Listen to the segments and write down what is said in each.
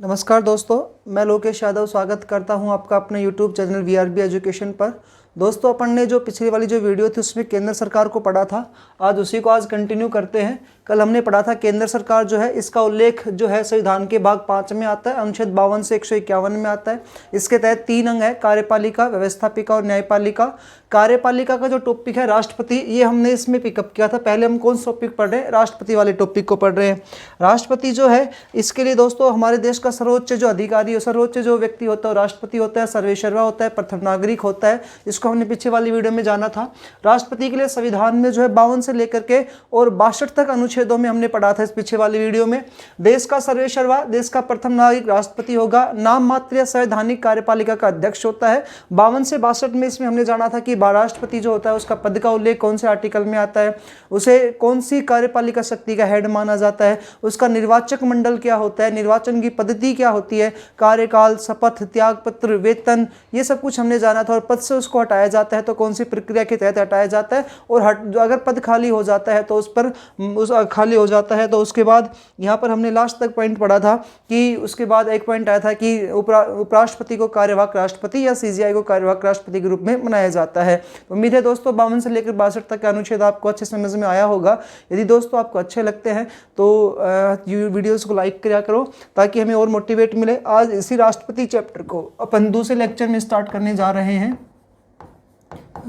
नमस्कार दोस्तों, मैं लोकेश यादव स्वागत करता हूं आपका अपने यूट्यूब चैनल वीआरबी एजुकेशन पर। दोस्तों, अपन ने जो पिछली वाली जो वीडियो थी उसमें केंद्र सरकार को पढ़ा था, आज उसी को आज कंटिन्यू करते हैं। कल हमने पढ़ा था केंद्र सरकार जो है इसका उल्लेख जो है संविधान के भाग 5 में आता है, अनुच्छेद 52 से 151 में आता है। इसके तहत 3 अंग है, कार्यपालिका, व्यवस्थापिका और न्यायपालिका। कार्यपालिका का जो टॉपिक है राष्ट्रपति, ये हमने इसमें पिकअप किया था। पहले हम कौन सा टॉपिक पढ़ रहे हैं? राष्ट्रपति वाले टॉपिक को पढ़ रहे हैं। राष्ट्रपति जो है इसके लिए दोस्तों हमारे देश का सर्वोच्च जो अधिकारी, सर्वोच्च जो व्यक्ति होता है राष्ट्रपति होता है, सर्वेसर्वा होता है, प्रथम नागरिक होता है। इसको हमने पीछे वाली वीडियो में जाना था। राष्ट्रपति के लिए संविधान में जो है 52 से लेकर के और 62 तक अनुच्छेदों में हमने पढ़ा था इस पीछे वाली वीडियो में। देश का सर्वेसर्वा, देश का प्रथम नागरिक राष्ट्रपति होगा। नाम मात्र या संवैधानिक कार्यपालिका का अध्यक्ष होता है। 52 से 62 में इसमें हमने जाना था कि राष्ट्रपति जो होता है उसका पद का उल्लेख कौन से आर्टिकल में आता है, उसे कौन सी कार्यपालिका शक्ति का हेड माना जाता है, उसका निर्वाचक मंडल क्या होता है, निर्वाचन की पद्धति क्या होती है, कार्यकाल, शपथ, त्यागपत्र, वेतन, ये सब कुछ हमने जाना था। और पद से उसको हटाया जाता है तो कौन सी प्रक्रिया के तहत हटाया जाता है, और अगर पद खाली हो जाता है तो खाली हो जाता है तो उसके बाद यहाँ पर हमने लास्ट तक पॉइंट पढ़ा था कि उसके बाद एक पॉइंट आया था कि उपराष्ट्रपति को कार्यवाहक राष्ट्रपति या सीजीआई को कार्यवाहक राष्ट्रपति के रूप में मनाया जाता है। उम्मीद है दोस्तों 52 से लेकर 62 तक का अनुच्छेद आपको अच्छे समझ में आया होगा। यदि दोस्तों आपको अच्छे लगते हैं तो वीडियोस को लाइक किया करो ताकि हमें और मोटिवेट मिले। आज इसी राष्ट्रपति चैप्टर को अपन दूसरे लेक्चर में स्टार्ट करने जा रहे हैं।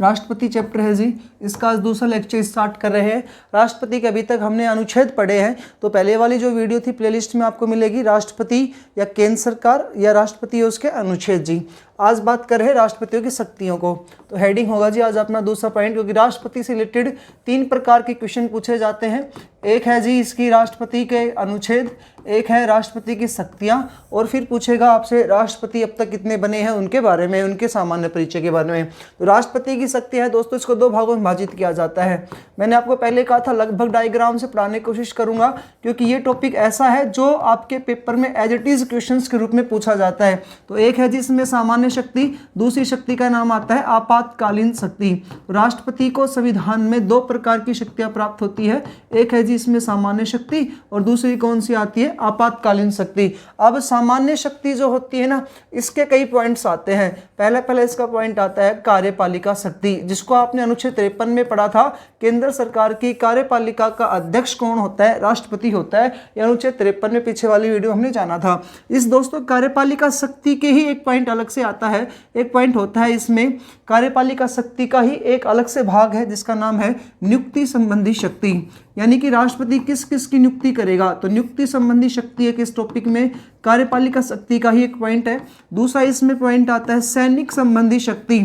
राष्ट्रपति चैप्टर है जी, इसका आज दूसरा लेक्चर स्टार्ट कर रहे हैं। राष्ट्रपति के अभी तक हमने अनुच्छेद पढ़े हैं, तो पहले वाली जो वीडियो थी प्लेलिस्ट में आपको मिलेगी, राष्ट्रपति या केंद्र सरकार या राष्ट्रपति उसके अनुच्छेद जी। आज बात कर रहे हैं राष्ट्रपतियों की शक्तियों को। तो हेडिंग होगा जी आज अपना दूसरा पॉइंट, क्योंकि राष्ट्रपति से रिलेटेड 3 प्रकार के क्वेश्चन पूछे जाते हैं। एक है जी इसकी राष्ट्रपति के अनुच्छेद, एक है राष्ट्रपति की शक्तियां, और फिर पूछेगा आपसे राष्ट्रपति अब तक कितने बने हैं उनके बारे में, उनके सामान्य परिचय के बारे में। तो राष्ट्रपति की शक्ति है दोस्तों, इसको 2 भागों में विभाजित किया जाता है। मैंने आपको पहले कहा था लगभग डायग्राम से पढ़ाने की कोशिश करूंगा, क्योंकि ये टॉपिक ऐसा है जो आपके पेपर में एज इट इज क्वेश्चन के रूप में पूछा जाता है। तो एक है जिसमें सामान्य शक्ति, दूसरी शक्ति का नाम आता है आपातकालीन शक्ति। राष्ट्रपति को संविधान में 2 प्रकार की शक्तियां प्राप्त होती है, एक है जी इसमें सामान्य शक्ति और दूसरी कौन सी आती है? आपातकालीन शक्ति। अब सामान्य शक्ति जो होती है ना, इसके कई पॉइंट्स आते हैं। पहले इसका पॉइंट आता है कार्यपालिका शक्ति, जिसको आपने अनुच्छेद 53 में पढ़ा था। केंद्र सरकार की कार्यपालिका का अध्यक्ष कौन होता है? राष्ट्रपति होता है। यह अनुच्छेद 53 में पीछे वाली वीडियो हमने जाना था। इस दोस्तों कार्यपालिका शक्ति के ही एक पॉइंट अलग से आता है, एक पॉइंट होता है इसमें कार्यपालिका शक्ति का ही एक अलग से भाग है जिसका नाम है नियुक्ति संबंधी शक्ति। यानी कि राष्ट्रपति किस किस की नियुक्ति करेगा, तो नियुक्ति संबंधी शक्ति है किस टॉपिक में? कार्यपालिका शक्ति का ही एक पॉइंट है। दूसरा इसमें पॉइंट आता है सैनिक संबंधी शक्ति।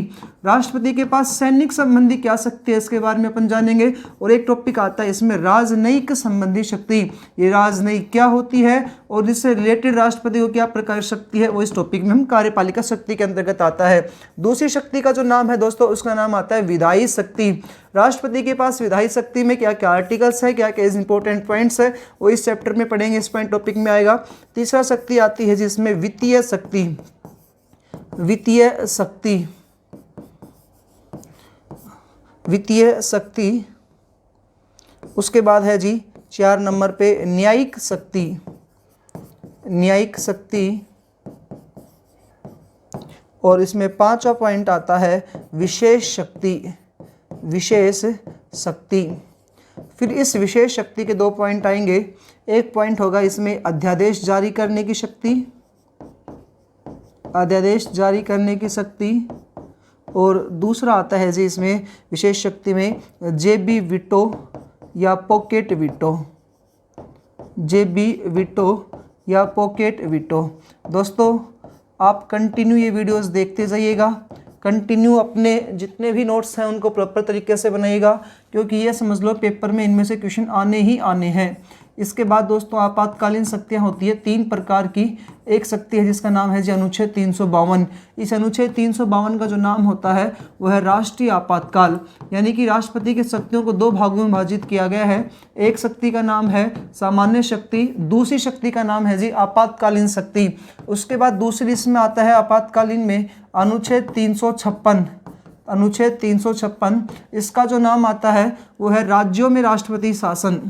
राष्ट्रपति के पास सैनिक संबंधी क्या शक्ति है, इसके बारे में अपन जानेंगे। और एक टॉपिक आता है इसमें राजनयिक संबंधी शक्ति। ये राजनयिक क्या होती है और इससे रिलेटेड राष्ट्रपति को क्या प्रकार शक्ति है, वो इस टॉपिक में हम कार्यपालिका शक्ति के अंतर्गत आता है। दूसरी शक्ति का जो नाम है दोस्तों, उसका नाम आता है विधायी शक्ति। राष्ट्रपति के पास विधायी शक्ति में क्या क्या आर्टिकल्स है, क्या क्या इंपॉर्टेंट पॉइंट्स है, वो इस चैप्टर में पढ़ेंगे, इस पॉइंट टॉपिक में आएगा। तीसरा शक्ति आती है जिसमें वित्तीय शक्ति। वित्तीय शक्ति, वित्तीय शक्ति। उसके बाद है जी 4 नंबर पे न्यायिक शक्ति। न्यायिक शक्ति, और इसमें 5वां पॉइंट आता है विशेष शक्ति। विशेष शक्ति। फिर इस विशेष शक्ति के 2 पॉइंट आएंगे। एक पॉइंट होगा इसमें अध्यादेश जारी करने की शक्ति, अध्यादेश जारी करने की शक्ति। और दूसरा आता है जी इसमें विशेष शक्ति में जेबी वीटो या पॉकेट वीटो। जेबी वीटो या पॉकेट वीटो। दोस्तों आप कंटिन्यू ये वीडियोस देखते जाइएगा, कंटिन्यू अपने जितने भी नोट्स हैं उनको प्रॉपर तरीके से बनाइएगा, क्योंकि ये समझ लो पेपर में इनमें से क्वेश्चन आने ही आने हैं। इसके बाद दोस्तों आपातकालीन शक्तियाँ होती है 3 प्रकार की। एक शक्ति है जिसका नाम है जी अनुच्छेद 352। इस अनुच्छेद 352 का जो नाम होता है वो है राष्ट्रीय आपातकाल। यानी कि राष्ट्रपति की शक्तियों को 2 भागों में विभाजित किया गया है। एक शक्ति का नाम है सामान्य शक्ति, दूसरी शक्ति का नाम है जी आपातकालीन शक्ति। उसके बाद दूसरी इसमें आता है आपातकालीन में अनुच्छेद 356। अनुच्छेद 356 इसका जो नाम आता है वो है राज्यों में राष्ट्रपति शासन।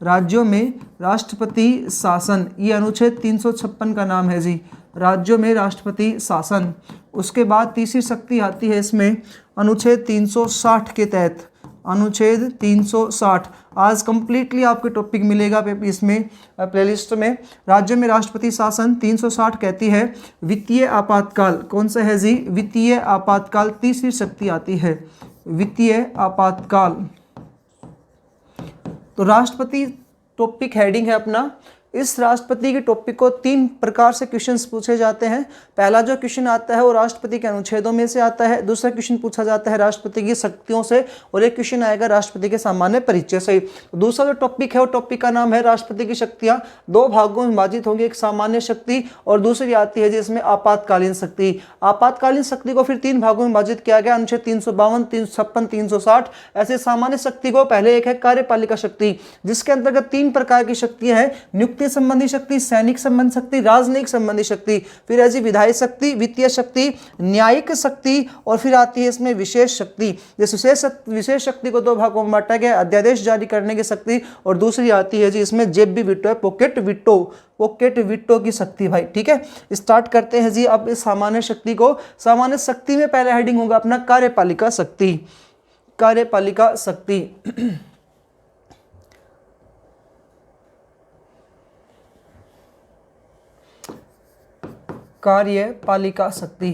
राज्यों में राष्ट्रपति शासन, ये अनुच्छेद 356 का नाम है जी, राज्यों में राष्ट्रपति शासन। उसके बाद तीसरी शक्ति आती है इसमें अनुच्छेद 360 के तहत, अनुच्छेद 360। आज कंप्लीटली आपके टॉपिक मिलेगा इसमें प्लेलिस्ट में। राज्यों में राष्ट्रपति शासन 360 कहती है वित्तीय आपातकाल। कौन सा है जी? वित्तीय आपातकाल। तीसरी शक्ति आती है वित्तीय आपातकाल। तो राष्ट्रपति टॉपिक हेडिंग है अपना। इस राष्ट्रपति के टॉपिक को 3 प्रकार से क्वेश्चंस पूछे जाते हैं। पहला जो क्वेश्चन आता है वो राष्ट्रपति के अनुच्छेदों में से आता है, दूसरा क्वेश्चन पूछा जाता है राष्ट्रपति की शक्तियों से, और एक क्वेश्चन आएगा राष्ट्रपति के सामान्य परिचय से। दूसरा जो टॉपिक है वो टॉपिक का नाम है राष्ट्रपति की शक्तियां। 2 भागों में विभाजित होंगी, एक सामान्य शक्ति और दूसरी आती है जिसमें आपातकालीन शक्ति। आपातकालीन शक्ति को फिर 3 भागों में विभाजित किया गया, अनुच्छेद 352, 356, 360। ऐसे सामान्य शक्ति को पहले एक है कार्यपालिका शक्ति, जिसके अंतर्गत 3 प्रकार की शक्तियां हैं, नियुक्ति संबंधी शक्ति, सैनिक संबंधी शक्ति, राजनयिक संबंधी शक्ति। फिर है जी विधायी शक्ति, वित्तीय शक्ति, न्यायिक शक्ति, और फिर आती है इसमें विशेष शक्ति। इस विशेष शक्ति को 2 भागों में बांटा गया, अध्यादेश जारी करने की शक्ति, और दूसरी आती है जी इसमें जेबी विटो है, पॉकेट विटो की शक्ति भाई। ठीक है, स्टार्ट करते हैं जी अब इस सामान्य शक्ति को। सामान्य शक्ति में पहला हेडिंग होगा अपना कार्यपालिका शक्ति। कार्यपालिका शक्ति कार्यपालिका शक्ति।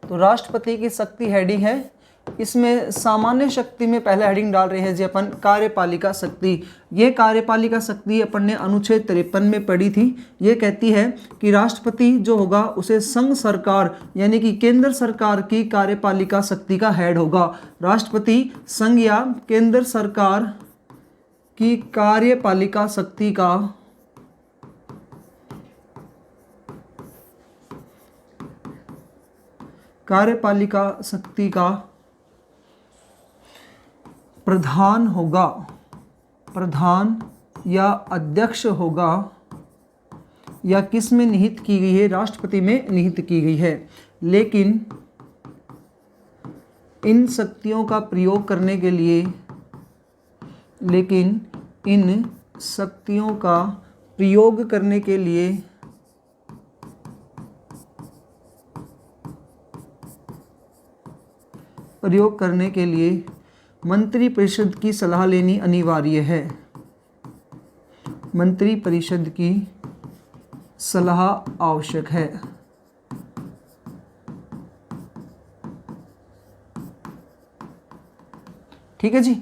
तो राष्ट्रपति की शक्ति हेडिंग है, इसमें सामान्य शक्ति में पहला हेडिंग डाल रहे हैं जी अपन कार्यपालिका शक्ति। ये कार्यपालिका शक्ति अपन ने अनुच्छेद 53 में पढ़ी थी। ये कहती है कि राष्ट्रपति जो होगा उसे संघ सरकार यानी कि केंद्र सरकार की कार्यपालिका शक्ति का हेड होगा। राष्ट्रपति संघ या केंद्र सरकार की कार्यपालिका शक्ति का प्रधान होगा, प्रधान या अध्यक्ष होगा, या किस में निहित की गई है? राष्ट्रपति में निहित की गई है। लेकिन इन शक्तियों का प्रयोग करने के लिए मंत्रिपरिषद की सलाह लेनी अनिवार्य है। मंत्रिपरिषद की सलाह आवश्यक है। ठीक है जी,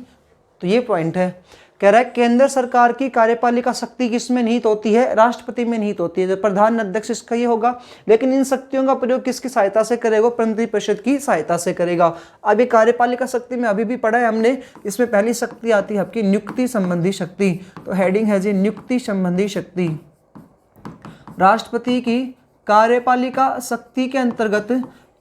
तो ये पॉइंट है। कह रहा है केंद्र सरकार की कार्यपालिका शक्ति किसमें निहित होती है? राष्ट्रपति में निहित होती है, जो प्रधान अध्यक्ष इसका ये होगा। लेकिन इन शक्तियों का प्रयोग किसकी सहायता से करेगा? मंत्रिपरिषद की सहायता से करेगा। अब ये कार्यपालिका शक्ति में अभी भी पढ़ा है हमने, इसमें पहली शक्ति आती है आपकी नियुक्ति संबंधी शक्ति। तो हेडिंग है जी नियुक्ति संबंधी शक्ति। राष्ट्रपति की कार्यपालिका शक्ति के अंतर्गत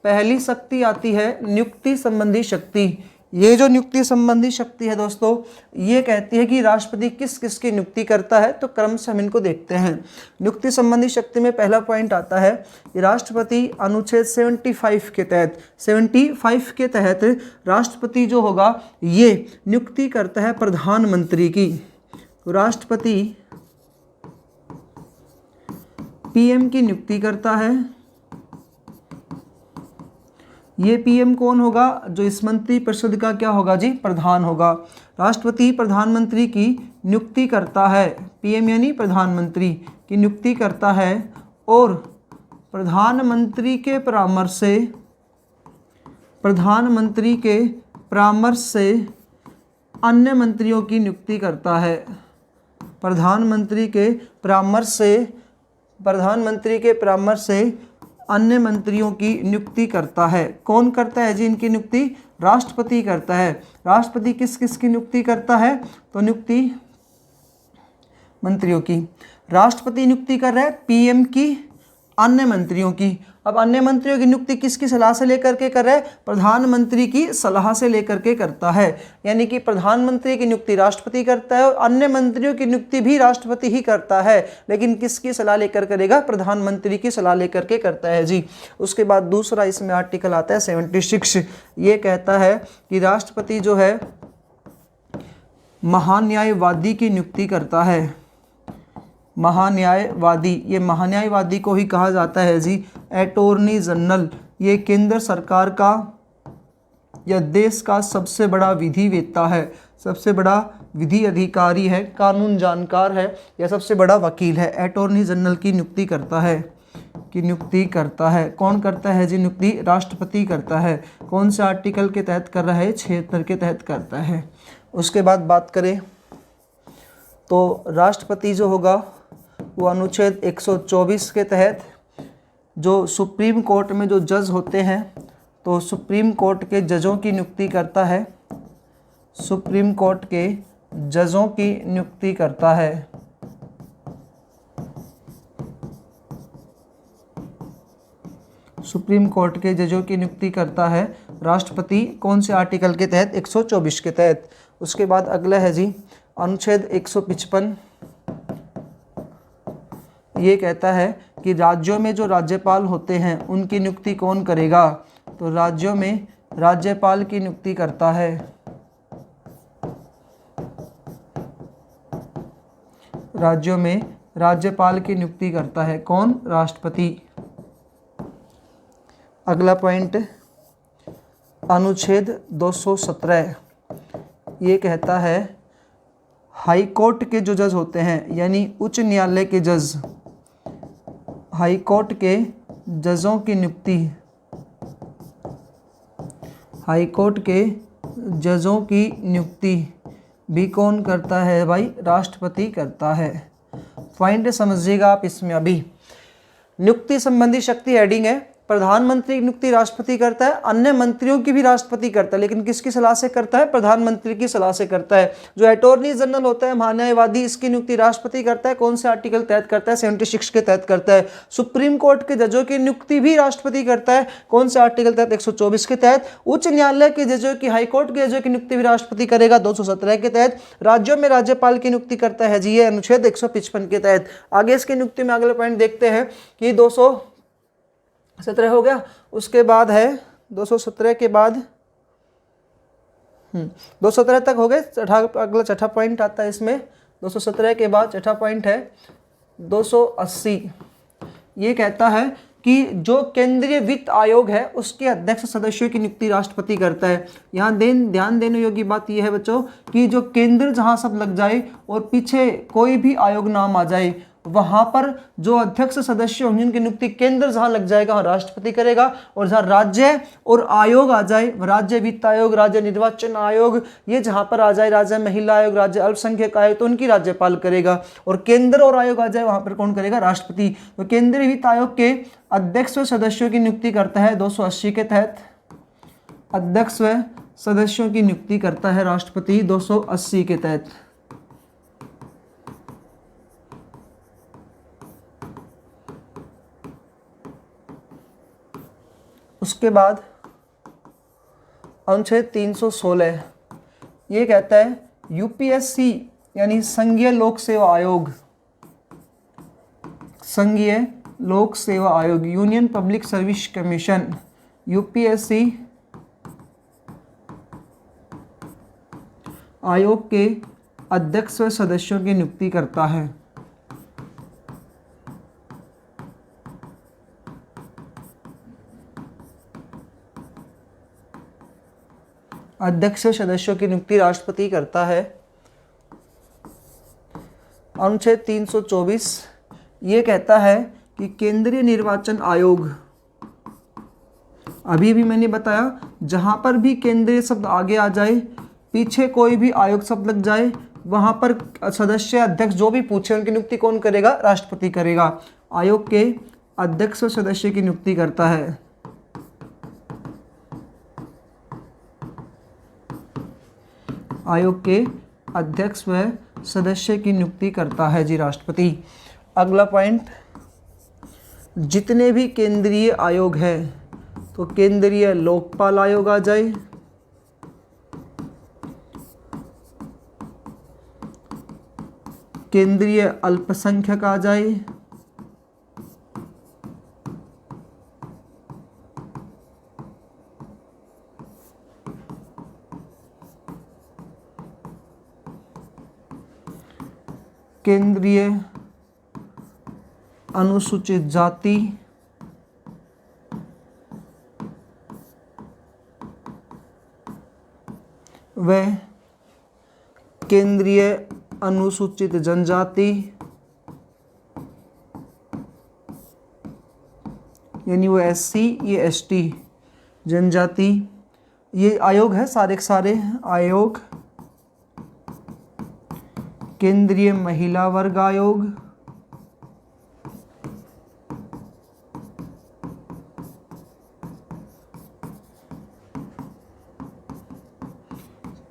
पहली शक्ति आती है नियुक्ति संबंधी शक्ति। ये जो नियुक्ति संबंधी शक्ति है दोस्तों, ये कहती है कि राष्ट्रपति किस किस की नियुक्ति करता है। तो क्रमशः हम इनको देखते हैं। नियुक्ति संबंधी शक्ति में पहला पॉइंट आता है कि राष्ट्रपति अनुच्छेद 75 के तहत राष्ट्रपति जो होगा ये नियुक्ति करता है प्रधानमंत्री की। राष्ट्रपति पीएम की नियुक्ति करता है। ये पीएम कौन होगा? जो इस मंत्रिपरिषद का क्या होगा जी? प्रधान होगा। राष्ट्रपति प्रधानमंत्री की नियुक्ति करता है। पीएम यानी प्रधानमंत्री की नियुक्ति करता है, और प्रधानमंत्री के परामर्श से अन्य मंत्रियों की नियुक्ति करता है। प्रधानमंत्री के परामर्श से अन्य मंत्रियों की नियुक्ति करता है। कौन करता है जी इनकी नियुक्ति? राष्ट्रपति करता है। राष्ट्रपति किस किस की नियुक्ति करता है? तो नियुक्ति मंत्रियों की। राष्ट्रपति नियुक्ति कर रहा है पीएम की, अन्य मंत्रियों की। अब अन्य मंत्रियों की नियुक्ति किसकी सलाह से लेकर के कर रहा है? प्रधानमंत्री की सलाह से लेकर के करता है। यानी कि प्रधानमंत्री की नियुक्ति राष्ट्रपति करता है और अन्य मंत्रियों की नियुक्ति भी राष्ट्रपति ही करता है, लेकिन किसकी सलाह लेकर करेगा? प्रधानमंत्री की सलाह लेकर के करता है जी। उसके बाद दूसरा इसमें आर्टिकल आता है 76। ये कहता है कि राष्ट्रपति जो है महान्यायवादी की नियुक्ति करता है। महान्यायवादी, ये महान्यायवादी को ही कहा जाता है जी अटॉर्नी जनरल। ये केंद्र सरकार का या देश का सबसे बड़ा विधिवेत्ता है, सबसे बड़ा विधि अधिकारी है, कानून जानकार है या सबसे बड़ा वकील है। अटॉर्नी जनरल की नियुक्ति करता है। कौन करता है जी नियुक्ति? राष्ट्रपति करता है। कौन से आर्टिकल के तहत कर रहा है? 76 के तहत करता है। उसके बाद बात करें तो राष्ट्रपति जो होगा वो अनुच्छेद 124 के तहत जो सुप्रीम कोर्ट में जो जज होते हैं तो सुप्रीम कोर्ट के जजों की नियुक्ति करता है। सुप्रीम कोर्ट के जजों की नियुक्ति करता है। सुप्रीम कोर्ट के जजों की नियुक्ति करता है राष्ट्रपति। कौन से आर्टिकल के तहत? 124 के तहत। उसके बाद अगला है जी अनुच्छेद 155। ये कहता है कि राज्यों में जो राज्यपाल होते हैं उनकी नियुक्ति कौन करेगा? तो राज्यों में राज्यपाल की नियुक्ति करता है। राज्यों में राज्यपाल की नियुक्ति करता है कौन? राष्ट्रपति। अगला पॉइंट अनुच्छेद 217। ये कहता है हाई कोर्ट के जो जज होते हैं यानी उच्च न्यायालय के जज, हाई कोर्ट के जजों की नियुक्ति, हाई कोर्ट के जजों की नियुक्ति भी कौन करता है भाई? राष्ट्रपति करता है। पॉइंट समझिएगा आप इसमें। अभी नियुक्ति संबंधी शक्ति हेडिंग है। प्रधानमंत्री की नियुक्ति राष्ट्रपति करता है, अन्य मंत्रियों की भी राष्ट्रपति करता है, लेकिन किसकी सलाह से करता है? प्रधानमंत्री की सलाह से करता है। जो अटॉर्नी जनरल होता है महान्यायवादी, इसकी नियुक्ति राष्ट्रपति करता है। कौन से आर्टिकल तहत करता है? 76 के तहत करता है। सुप्रीम कोर्ट के जजों की नियुक्ति भी राष्ट्रपति करता है। कौन से आर्टिकल तहत? 124 के तहत। उच्च न्यायालय के जजों की, हाईकोर्ट के जजों की नियुक्ति भी राष्ट्रपति करेगा 217 के तहत। राज्यों में राज्यपाल की नियुक्ति करता है जी ये अनुच्छेद 155 के तहत। आगे इसकी नियुक्ति में अगले पॉइंट देखते हैं कि 217 हो गया। उसके बाद है 217 के बाद 217 तक हो गए। अगला छठा पॉइंट आता है इसमें। 217 के बाद छठा पॉइंट है 280। ये कहता है कि जो केंद्रीय वित्त आयोग है उसके अध्यक्ष सदस्यों की नियुक्ति राष्ट्रपति करता है। यहाँ ध्यान देने योग्य बात यह है बच्चों कि जो केंद्र जहाँ सब लग जाए और पीछे कोई भी आयोग नाम आ जाए, वहां पर जो अध्यक्ष सदस्य होंगे उनकी नियुक्ति केंद्र जहां लग जाएगा वहां राष्ट्रपति करेगा, और जहां राज्य और आयोग आ जाए, राज्य वित्त आयोग, राज्य निर्वाचन आयोग, ये जहां पर आ जाए, राज्य महिला आयोग, राज्य अल्पसंख्यक आयोग, तो उनकी राज्यपाल करेगा। और केंद्र और आयोग आ जाए वहां पर कौन करेगा? राष्ट्रपति। तो केंद्रीय वित्त आयोग के अध्यक्ष व सदस्यों की नियुक्ति करता है 280 के तहत। अध्यक्ष व सदस्यों की नियुक्ति करता है राष्ट्रपति 280 के तहत। उसके बाद अनुच्छेद 316 ये कहता है यूपीएससी यानी संघीय लोक सेवा आयोग, संघीय लोक सेवा आयोग, union public service commission, UPSC आयोग के अध्यक्ष व सदस्यों की नियुक्ति करता है। अध्यक्ष सदस्यों की नियुक्ति राष्ट्रपति करता है। अनुच्छेद 324 ये कहता है कि केंद्रीय निर्वाचन आयोग, अभी भी मैंने बताया जहां पर भी केंद्रीय शब्द आगे आ जाए, पीछे कोई भी आयोग शब्द लग जाए, वहां पर सदस्य अध्यक्ष जो भी पूछे उनकी नियुक्ति कौन करेगा? राष्ट्रपति करेगा। आयोग के अध्यक्ष सदस्य की नियुक्ति करता है। आयोग के अध्यक्ष व सदस्य की नियुक्ति करता है जी राष्ट्रपति। अगला पॉइंट, जितने भी केंद्रीय आयोग हैं तो केंद्रीय लोकपाल आयोग आ जाए, केंद्रीय अल्पसंख्यक आ जाए, केंद्रीय अनुसूचित जाति व केंद्रीय अनुसूचित जनजाति, यानी वो SC ये ST जनजाति, ये आयोग है सारे के सारे आयोग। केंद्रीय महिला वर्ग आयोग,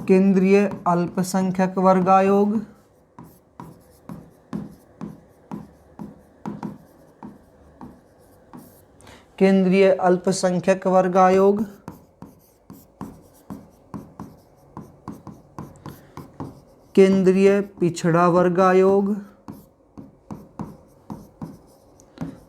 केंद्रीय अल्पसंख्यक वर्ग आयोग, केंद्रीय अल्पसंख्यक वर्ग आयोग, केंद्रीय पिछड़ा वर्ग आयोग।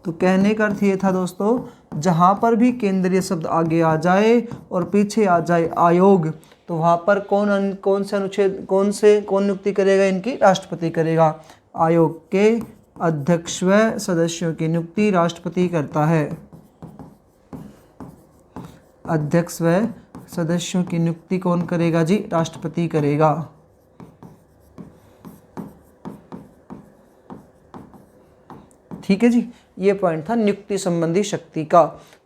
तो कहने का अर्थ ये था दोस्तों, जहां पर भी केंद्रीय शब्द आगे आ जाए और पीछे आ जाए आयोग, तो वहां पर कौन से अनुच्छेद कौन नियुक्ति करेगा, इनकी राष्ट्रपति करेगा। आयोग के अध्यक्ष व सदस्यों की नियुक्ति राष्ट्रपति करता है। अध्यक्ष व सदस्यों की नियुक्ति कौन करेगा जी, राष्ट्रपति करेगा। ठीक है जी, ये पॉइंट था नियुक्ति संबंधी शक्ति का।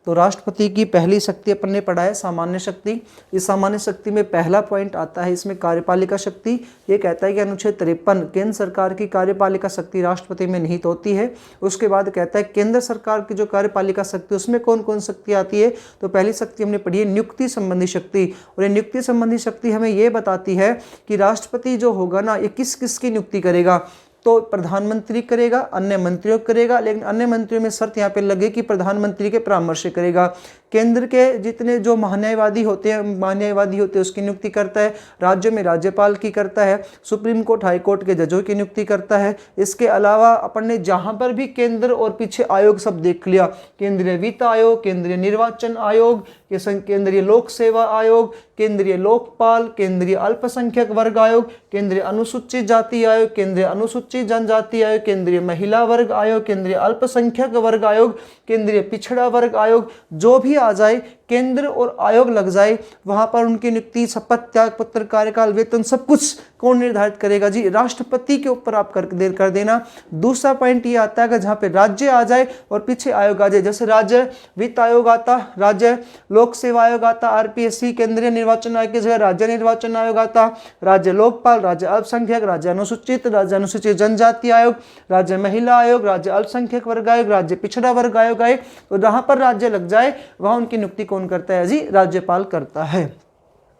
तो राष्ट्रपति की पहली शक्ति अपन ने पढ़ा है सामान्य शक्ति। इस सामान्य शक्ति में पहला पॉइंट आता है इसमें कार्यपालिका शक्ति। ये कहता है कि अनुच्छेद 53 केंद्र सरकार की कार्यपालिका शक्ति राष्ट्रपति में निहित होती है। उसके बाद कहता है केंद्र सरकार की जो कार्यपालिका शक्ति उसमें कौन कौन शक्ति आती है। तो पहली शक्ति हमने पढ़ी है नियुक्ति संबंधी शक्ति, और ये नियुक्ति संबंधी शक्ति हमें ये बताती है कि राष्ट्रपति जो होगा ना, ये किस किस की नियुक्ति करेगा। तो प्रधानमंत्री करेगा, अन्य मंत्रियों करेगा, लेकिन अन्य मंत्रियों में शर्त यहाँ पे लगे कि प्रधानमंत्री के परामर्श से करेगा। केंद्र के जितने जो महान्यायवादी होते हैं उसकी नियुक्ति करता है। राज्यों में राज्यपाल की करता है। सुप्रीम कोर्ट हाई कोर्ट के जजों की नियुक्ति करता है। इसके अलावा अपन ने जहाँ पर भी केंद्र और पीछे आयोग सब देख लिया, केंद्रीय वित्त आयोग, केंद्रीय निर्वाचन आयोग, केंद्रीय लोक सेवा आयोग, केंद्रीय लोकपाल, केंद्रीय अल्पसंख्यक वर्ग आयोग, केंद्रीय अनुसूचित जाति आयोग, केंद्रीय अनुसूचित जनजाति आयोग, केंद्रीय महिला वर्ग आयोग, केंद्रीय अल्पसंख्यक वर्ग आयोग, केंद्रीय पिछड़ा वर्ग आयोग, जो भी आ जाए केंद्र और आयोग लग जाए, वहां पर उनकी नियुक्ति, शपथ, त्याग पत्र, कार्यकाल, वेतन सब कुछ कौन निर्धारित करेगा जी, राष्ट्रपति के ऊपर आप कर देना। दूसरा पॉइंट ये आता है कि जहां पे राज्य आ जाए और पीछे आयोग आ जाए, जैसे राज्य वित्त आयोग आता, राज्य लोक सेवा आयोग आता, RPSC, केंद्रीय निर्वाचन आयोग की जगह राज्य निर्वाचन आयोग आता, राज्य लोकपाल, राज्य अल्पसंख्यक, राज्य अनुसूचित जनजाति आयोग, राज्य महिला आयोग, राज्य अल्पसंख्यक वर्ग आयोग, राज्य पिछड़ा वर्ग आयोग आए। तो जहां पर राज्य लग जाए वहां उनकी नियुक्ति कौन करता है जी, राज्यपाल करता है।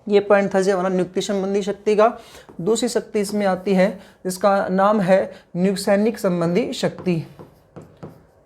ये पॉइंट था जी हमारा नियुक्ति संबंधी शक्ति का। दूसरी शक्ति इसमें आती है जिसका नाम है सैनिक संबंधी शक्ति।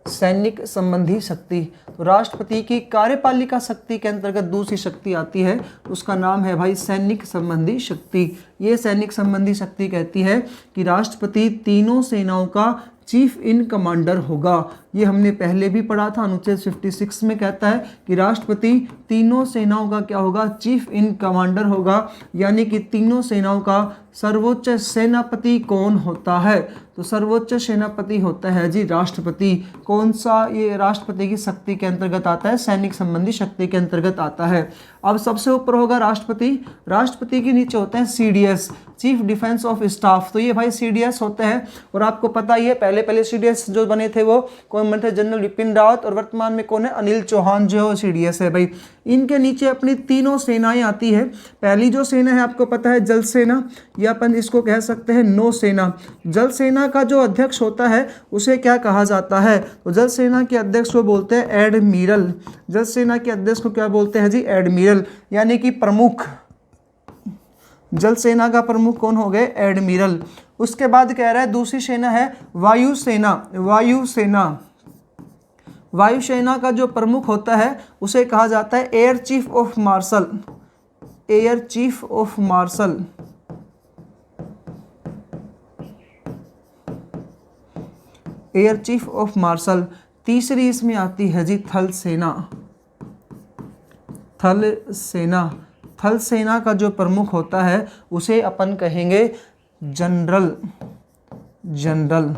सैनिक संबंधी शक्ति, तो राष्ट्रपति की कार्यपालिका शक्ति के अंतर्गत दूसरी शक्ति आती है, उसका नाम है भाई सैनिक संबंधी शक्ति। ये सैनिक संबंधी शक्ति कहती है कि राष्ट्रपति तीनों सेनाओं का चीफ इन कमांडर होगा। ये हमने पहले भी पढ़ा था, अनुच्छेद 56 में कहता है कि राष्ट्रपति तीनों सेनाओं का क्या होगा, चीफ इन कमांडर होगा। यानी कि तीनों सेनाओं का सर्वोच्च सेनापति कौन होता है, तो सर्वोच्च सेनापति होता है जी राष्ट्रपति। कौन सा, ये राष्ट्रपति की शक्ति के अंतर्गत आता है, सैनिक संबंधी शक्ति के अंतर्गत आता है। अब सबसे ऊपर होगा राष्ट्रपति, राष्ट्रपति के नीचे होते हैं CDS, chief defence of staff. तो ये भाई CDS होते हैं, और आपको पता ही है पहले CDS जो बने थे वो कौन बने थे, जनरल विपिन रावत, और वर्तमान में कौन है, अनिल चौहान जो CDS है भाई। इनके नीचे अपनी तीनों सेनाएं आती है। पहली जो सेना है आपको पता है जल सेना, या अपन इसको कह सकते हैं नौसेना। जल सेना का जो अध्यक्ष होता है उसे क्या कहा जाता है, तो जल सेना के अध्यक्ष को बोलते हैं एडमिरल। जल सेना के अध्यक्ष को क्या बोलते हैं जी, एडमिरल, यानी कि प्रमुख। जल सेना का प्रमुख कौन हो गए, एडमिरल। उसके बाद कह रहा है दूसरी सेना है वायुसेना। वायुसेना, वायुसेना का जो प्रमुख होता है उसे कहा जाता है air chief of marshal. Air chief of marshal. Air chief of marshal. तीसरी इसमें आती है जी थल सेना। थल सेना, थल सेना का जो प्रमुख होता है उसे अपन कहेंगे जनरल। जनरल।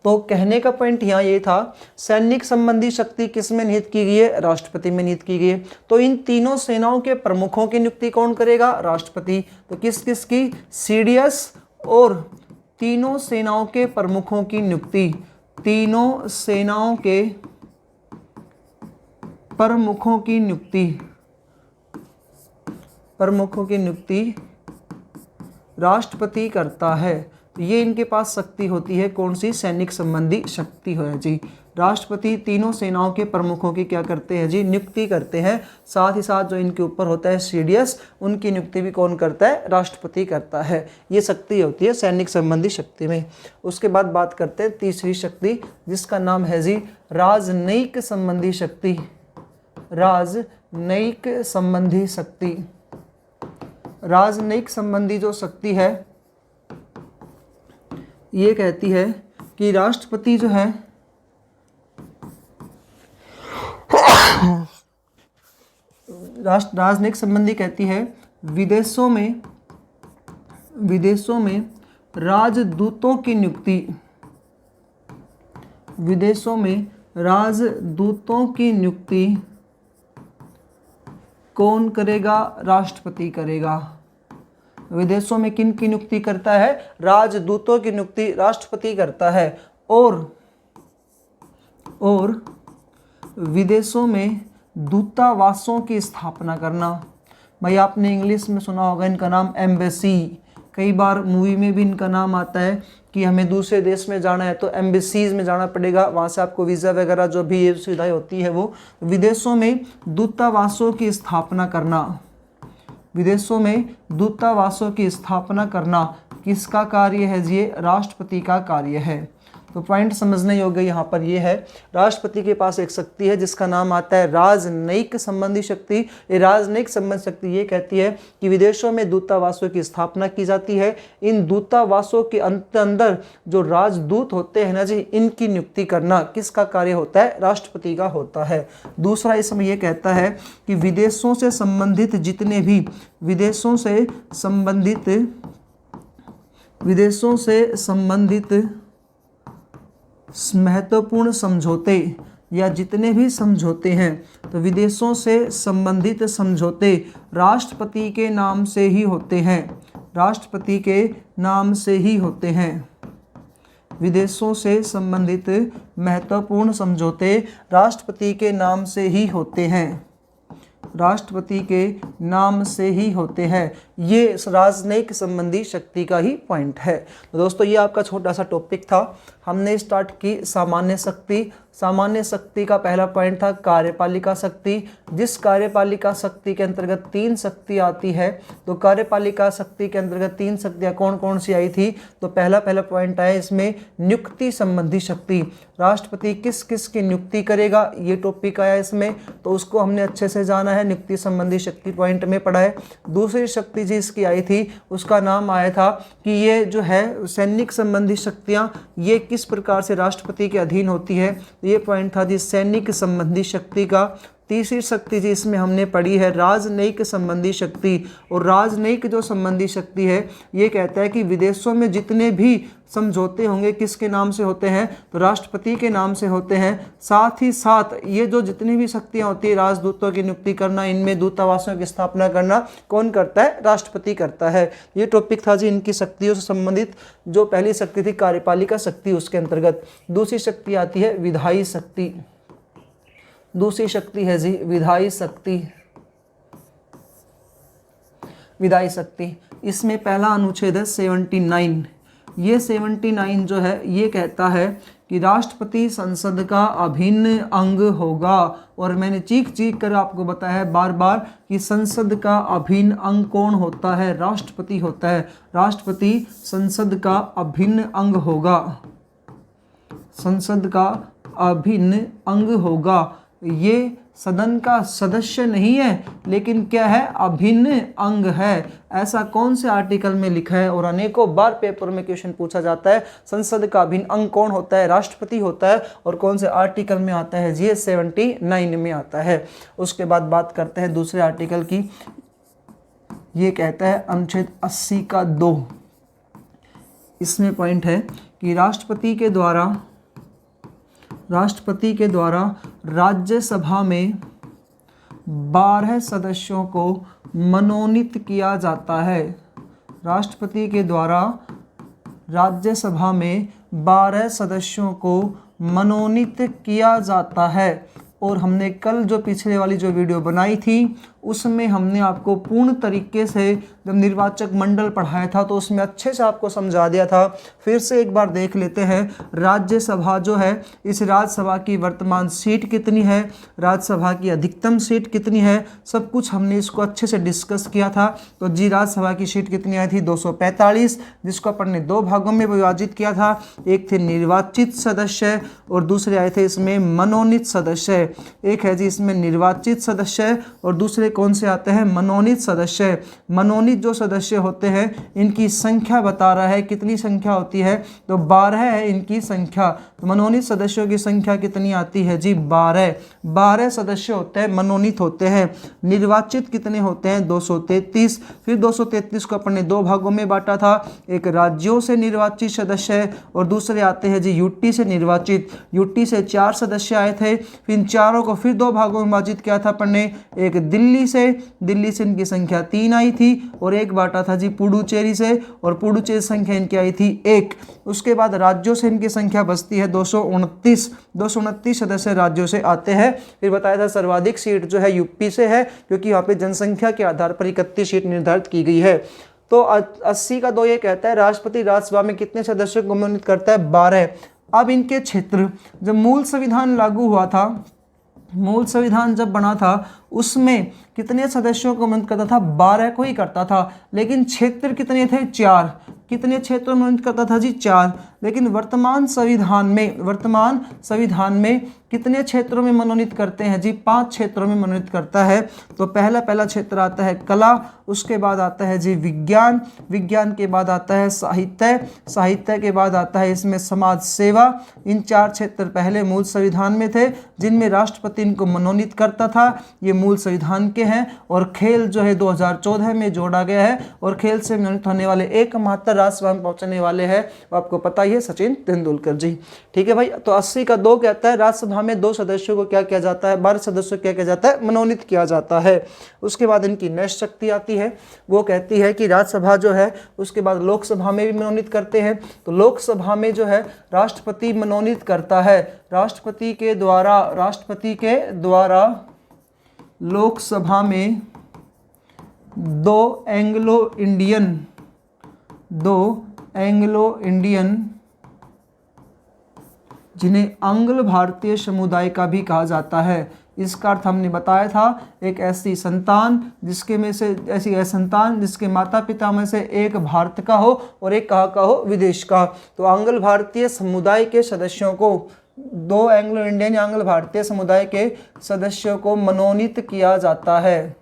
तो कहने का पॉइंट यहाँ ये था, सैनिक संबंधी शक्ति किस में निहित की गई है? राष्ट्रपति में निहित की गई है। तो इन तीनों सेनाओं के प्रमुखों की नियुक्ति कौन करेगा? राष्ट्रपति। तो किस किस की? सीडीएस और तीनों सेनाओं के प्रमुखों की नियुक्ति, तीनों सेनाओं के प्रमुखों की नियुक्ति, प्रमुखों की नियुक्ति राष्ट्रपति करता है। तो ये इनके पास शक्ति होती है, कौन सी? सैनिक संबंधी शक्ति है जी। राष्ट्रपति तीनों सेनाओं के प्रमुखों की क्या करते हैं जी? नियुक्ति करते हैं। साथ ही साथ जो इनके ऊपर होता है सीडीएस, उनकी नियुक्ति भी कौन करता है? राष्ट्रपति करता है। ये शक्ति होती है सैनिक संबंधी शक्ति में। उसके बाद बात करते हैं तीसरी शक्ति, जिसका नाम है जी राजनयिक संबंधी शक्ति। राजनयिक संबंधी शक्ति। राजनयिक संबंधी जो शक्ति है ये कहती है कि राष्ट्रपति जो है राजनयिक संबंधी कहती है विदेशों में राजदूतों की नियुक्ति, विदेशों में राजदूतों की नियुक्ति कौन करेगा? राष्ट्रपति करेगा। विदेशों में किन की नियुक्ति करता है? राजदूतों की नियुक्ति राष्ट्रपति करता है। और विदेशों में दूतावासों की स्थापना करना। भाई आपने इंग्लिश में सुना होगा इनका नाम एम्बेसी, कई बार मूवी में भी इनका नाम आता है कि हमें दूसरे देश में जाना है तो एम्बेसीज में जाना पड़ेगा, वहाँ से आपको वीज़ा वगैरह जो भी ये सुविधाएं होती है वो। विदेशों में दूतावासों की स्थापना करना, विदेशों में दूतावासों की स्थापना करना किसका कार्य है जी? ये राष्ट्रपति का कार्य है। तो पॉइंट समझने योग्य यहाँ पर ये है, राष्ट्रपति के पास एक शक्ति है जिसका नाम आता है राजनयिक संबंधी शक्ति। ये राजनयिक संबंधी शक्ति ये कहती है कि विदेशों में दूतावासों की स्थापना की जाती है। इन दूतावासों के अंदर जो राजदूत होते हैं ना जी, इनकी नियुक्ति करना किसका कार्य होता है? राष्ट्रपति का होता है। दूसरा इसमें यह कहता है कि विदेशों से संबंधित जितने भी विदेशों से संबंधित महत्वपूर्ण समझौते या जितने भी समझौते हैं, तो विदेशों से संबंधित समझौते राष्ट्रपति के नाम से ही होते हैं, राष्ट्रपति के नाम से ही होते हैं। विदेशों से संबंधित महत्वपूर्ण समझौते राष्ट्रपति के नाम से ही होते हैं, राष्ट्रपति के नाम से ही होते हैं। ये राजनयिक संबंधी शक्ति का ही पॉइंट है। तो दोस्तों ये आपका छोटा सा टॉपिक था। हमने स्टार्ट की सामान्य शक्ति। सामान्य शक्ति का पहला पॉइंट था कार्यपालिका शक्ति। जिस कार्यपालिका शक्ति के अंतर्गत 3 शक्ति आती है, तो कार्यपालिका शक्ति के अंतर्गत 3 शक्तियाँ कौन कौन सी आई थी? तो पहला पॉइंट आया इसमें नियुक्ति संबंधी शक्ति। राष्ट्रपति किस किस की नियुक्ति करेगा, ये टॉपिक आया इसमें, तो उसको हमने अच्छे से जाना है, नियुक्ति संबंधी शक्ति पॉइंट में पढ़ा है। दूसरी शक्ति जिसकी आई थी उसका नाम आया था कि ये जो है सैनिक संबंधी शक्तियाँ, ये किस प्रकार से राष्ट्रपति के अधीन होती है, ये पॉइंट था जी सैनिक संबंधी शक्ति का। तीसरी शक्ति जी इसमें हमने पढ़ी है राजनयिक संबंधी शक्ति। और राजनयिक जो संबंधी शक्ति है ये कहता है कि विदेशों में जितने भी समझौते होंगे किसके नाम से होते हैं? तो राष्ट्रपति के नाम से होते हैं। साथ ही साथ ये जो जितनी भी शक्तियाँ होती है, राजदूतों की नियुक्ति करना, इनमें दूतावासों की स्थापना करना कौन करता है? राष्ट्रपति करता है। ये टॉपिक था जी इनकी शक्तियों से संबंधित। जो पहली शक्ति थी कार्यपालिका शक्ति, उसके अंतर्गत दूसरी शक्ति आती है विधायी शक्ति। दूसरी शक्ति है जी विधायी शक्ति। विधायी शक्ति, इसमें पहला अनुच्छेद है 79। ये 79 जो है ये कहता है कि राष्ट्रपति संसद का अभिन्न अंग होगा। और मैंने चीख कर आपको बताया है बार बार कि संसद का अभिन्न अंग कौन होता है? राष्ट्रपति होता है। राष्ट्रपति संसद का अभिन्न अंग होगा, संसद का अभिन्न अंग होगा। ये सदन का सदस्य नहीं है, लेकिन क्या है? अभिन्न अंग है। ऐसा कौन से आर्टिकल में लिखा है? और अनेकों बार पेपर में क्वेश्चन पूछा जाता है, संसद का अभिन्न अंग कौन होता है? राष्ट्रपति होता है। और कौन से आर्टिकल में आता है? जी 79 में आता है। उसके बाद बात करते हैं दूसरे आर्टिकल की। ये कहता है अनुच्छेद 80 का 2। इसमें पॉइंट है कि राष्ट्रपति के द्वारा राज्यसभा में 12 सदस्यों को मनोनीत किया जाता है। राष्ट्रपति के द्वारा राज्यसभा में 12 सदस्यों को मनोनीत किया जाता है। और हमने कल जो पिछले वाली जो वीडियो बनाई थी उसमें हमने आपको पूर्ण तरीके से जब निर्वाचक मंडल पढ़ाया था तो उसमें अच्छे से आपको समझा दिया था। फिर से एक बार देख लेते हैं। राज्यसभा जो है, इस राज्यसभा की वर्तमान सीट कितनी है, राज्यसभा की अधिकतम सीट कितनी है, सब कुछ हमने इसको अच्छे से डिस्कस किया था। तो जी राज्यसभा की सीट कितनी आई थी 245, जिसको अपन ने 2 भागों में विभाजित किया था। एक थे निर्वाचित सदस्य और दूसरे आए थे इसमें मनोनीत सदस्य। एक है जी इसमें निर्वाचित सदस्य और दूसरे कौन से आते हैं मनोनीत सदस्य। मनोनीत जो सदस्य होते हैं इनकी संख्या बता रहा है, कितनी संख्या होती है तो 12 है इनकी संख्या। तो मनोनीत सदस्यों की संख्या कितनी आती है जी 12 सदस्य होते हैं मनोनीत होते हैं। निर्वाचित कितने होते हैं 233। फिर 233 को अपन ने 2 भागों में बांटा था, एक राज्यों से निर्वाचित सदस्य और दूसरे आते हैं जी यूटी से निर्वाचित। यूटी से 4 सदस्य आए थे, फिर इन चारों को फिर 2 भागों में विभाजित किया था अपन ने। एक दिल्ली से इनकी संख्या 3 आई थी और एक बांटा था जी पुडुचेरी से और पुडुचेरी संख्या इनकी आई थी 1। उसके बाद राज्यों से इनकी संख्या बचती है 229 सदस्य राज्यों से आते हैं। फिर बताया था सर्वाधिक सीट जो है यूपी से है क्योंकि यहाँ पे जनसंख्या के आधार पर 31 सीट निर्धारित की गई है। तो 80 का 2 ये कहता है राष्ट्रपति राज्यसभा में कितने सदस्यों को मनोनीत करता है 12। अब इनके क्षेत्र, जब मूल संविधान लागू हुआ था, मूल संविधान जब बना था उसमें कितने सदस्यों को मनोनीत करता था 12 को ही करता था, लेकिन क्षेत्र कितने थे 4। कितने क्षेत्रों में मनोनीत करता था जी 4। लेकिन वर्तमान संविधान में कितने क्षेत्रों में मनोनीत करते हैं जी 5 क्षेत्रों में मनोनीत करता है। तो पहला क्षेत्र आता है कला, उसके बाद आता है जी विज्ञान के बाद आता है साहित्य के बाद आता है इसमें समाज सेवा। इन 4 क्षेत्र पहले मूल संविधान में थे जिनमें राष्ट्रपति इनको मनोनीत करता था, ये मूल संविधान के हैं। और खेल जो है 2014 में जोड़ा गया है और खेल से मनोनीत होने वाले एकमात्र राज्यसभा में पहुंचने वाले हैं, आपको पता ही है, सचिन तेंदुलकर जी। ठीक है भाई। तो 80 का 2 कहता है राज्यसभा में 2 सदस्यों को क्या किया जाता है 12 सदस्यों को क्या किया जाता है मनोनीत किया जाता है। उसके बाद इनकी नेक्स्ट शक्ति आती है, वो कहती है कि राज्यसभा जो है उसके बाद लोकसभा में भी मनोनीत करते हैं। तो लोकसभा में जो है राष्ट्रपति मनोनीत करता है, राष्ट्रपति के द्वारा लोकसभा में 2 एंग्लो इंडियन जिन्हें आंग्ल भारतीय समुदाय का भी कहा जाता है। इसका अर्थ हमने बताया था, एक ऐसी संतान जिसके माता पिता में से एक भारत का हो और एक कहाँ का हो विदेश का। तो आंग्ल भारतीय समुदाय के सदस्यों को 2 एंग्लो इंडियन या आंग्ल भारतीय समुदाय के सदस्यों को मनोनीत किया जाता है।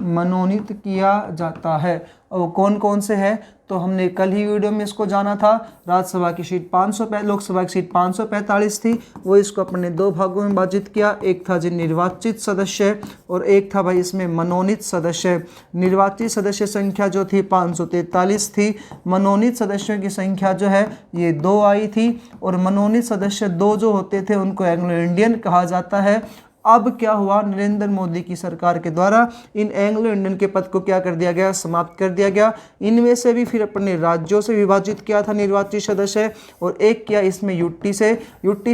मनोनीत किया जाता है। और कौन कौन से हैं तो हमने कल ही वीडियो में इसको जाना था। राज्यसभा की सीट 500, लोकसभा की सीट 545 थी, वो इसको अपने 2 भागों में विभाजित किया। एक था जी निर्वाचित सदस्य और एक था भाई इसमें मनोनीत सदस्य। निर्वाचित सदस्य संख्या जो थी 543 थी, मनोनीत सदस्यों की संख्या जो है ये 2 आई थी और मनोनीत सदस्य 2 जो होते थे उनको एंग्लो इंडियन कहा जाता है। अब क्या हुआ, नरेंद्र मोदी की सरकार के द्वारा इन एंग्लो इंडियन के पद को क्या कर दिया गया, समाप्त कर दिया गया। इनमें से भी फिर अपने राज्यों से विभाजित किया था निर्वाचित सदस्य और एक किया इसमें यूटी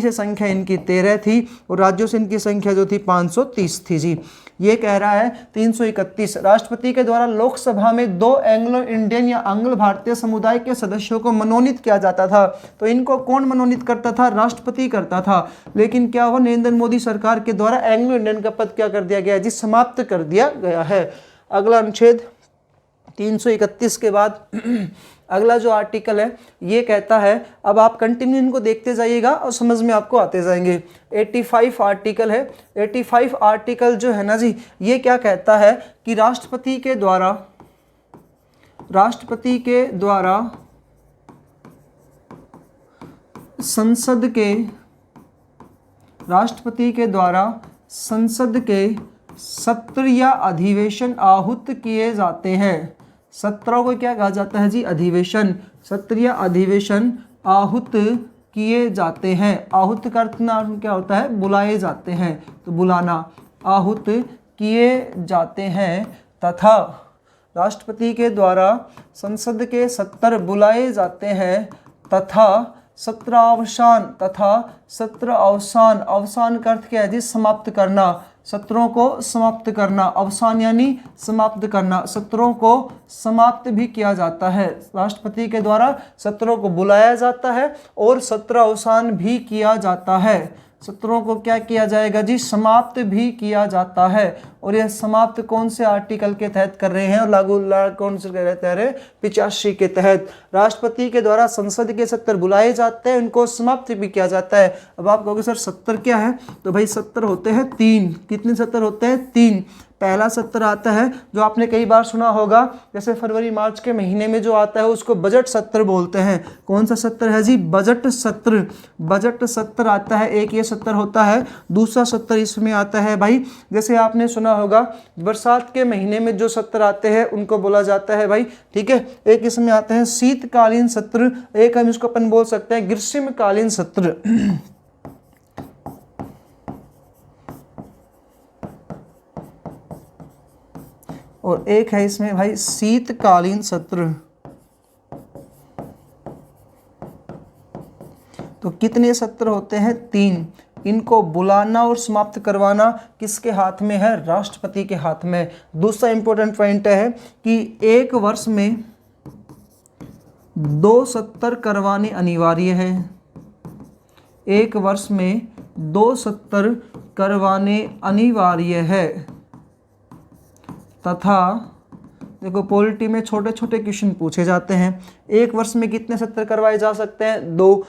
से संख्या इनकी 13 थी और राज्यों से इनकी संख्या जो थी 530 थी जी। ये कह रहा है 331 राष्ट्रपति के द्वारा लोकसभा में 2 एंग्लो इंडियन या आंग्ल भारतीय समुदाय के सदस्यों को मनोनीत किया जाता था। तो इनको कौन मनोनीत करता था, राष्ट्रपति करता था। लेकिन क्या हुआ, नरेंद्र मोदी सरकार के द्वारा एंग्लो इंडियन का पद क्या कर दिया गया जी, समाप्त कर दिया गया है। अगला अनुच्छेद 331 के बाद अगला जो आर्टिकल है ये कहता है, अब आप कंटिन्यू इनको देखते जाइएगा और समझ में आपको आते जाएंगे। 85 आर्टिकल है। 85 आर्टिकल जो है ना जी, ये क्या कहता है कि राष्ट्रपति के द्वारा संसद के राष्ट्रपति के द्वारा संसद के सत्र या अधिवेशन आहूत किए जाते हैं। सत्रों को क्या कहा जाता है जी? अधिवेशन। सत्र या अधिवेशन आहूत किए जाते हैं। आहूत का अर्थ क्या होता है? बुलाए जाते हैं, तो बुलाना। आहूत किए जाते हैं तथा राष्ट्रपति के द्वारा संसद के सत्र बुलाए जाते हैं तथा सत्रावसान। तथा सत्र अवसान। अवसान का अर्थ क्या है जी? समाप्त करना। सत्रों को समाप्त करना। अवसान यानी समाप्त करना। सत्रों को समाप्त भी किया जाता है। राष्ट्रपति के द्वारा सत्रों को बुलाया जाता है और सत्र अवसान भी किया जाता है। सत्रों को क्या किया जाएगा जी? समाप्त भी किया जाता है। और यह समाप्त कौन से आर्टिकल के तहत कर रहे हैं और लागू कौन से रहते हैं? 85 के तहत। राष्ट्रपति के द्वारा संसद के सत्र बुलाए जाते हैं, उनको समाप्त भी किया जाता है। अब आप कहोगे सर सत्र क्या है? तो भाई सत्र होते हैं 3। कितने सत्र होते हैं? 3। पहला सत्र आता है जो आपने कई बार सुना होगा, जैसे फरवरी मार्च के महीने में जो आता है उसको बजट सत्र बोलते हैं। कौन सा सत्र है जी? बजट सत्र। बजट सत्र आता है, एक ये सत्र होता है। दूसरा सत्र इसमें आता है भाई, जैसे आपने सुना होगा बरसात के महीने में जो सत्र आते हैं उनको बोला जाता है भाई, ठीक है। एक इसमें आता है शीतकालीन सत्र, एक हम इसको अपन बोल सकते हैं ग्रीष्मकालीन सत्र। और एक है इसमें भाई शीतकालीन सत्र। तो कितने सत्र होते हैं? 3। इनको बुलाना और समाप्त करवाना किसके हाथ में है? राष्ट्रपति के हाथ में। दूसरा इंपॉर्टेंट पॉइंट है कि एक वर्ष में 2 सत्र करवाने अनिवार्य है। एक वर्ष में 2 सत्र करवाने अनिवार्य है तथा देखो पॉलिटी में छोटे छोटे क्वेश्चन पूछे जाते हैं। एक वर्ष में कितने सत्र करवाए जा सकते हैं? 2।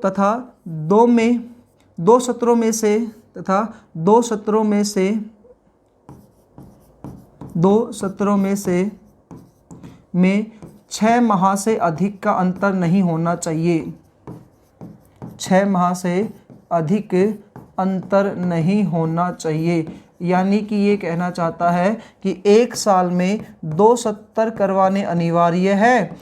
तथा दो सत्रों में से 6 माह से अधिक का अंतर नहीं होना चाहिए। 6 माह से अधिक अंतर नहीं होना चाहिए। यानी कि ये कहना चाहता है कि एक साल में 2 सत्र करवाने अनिवार्य है।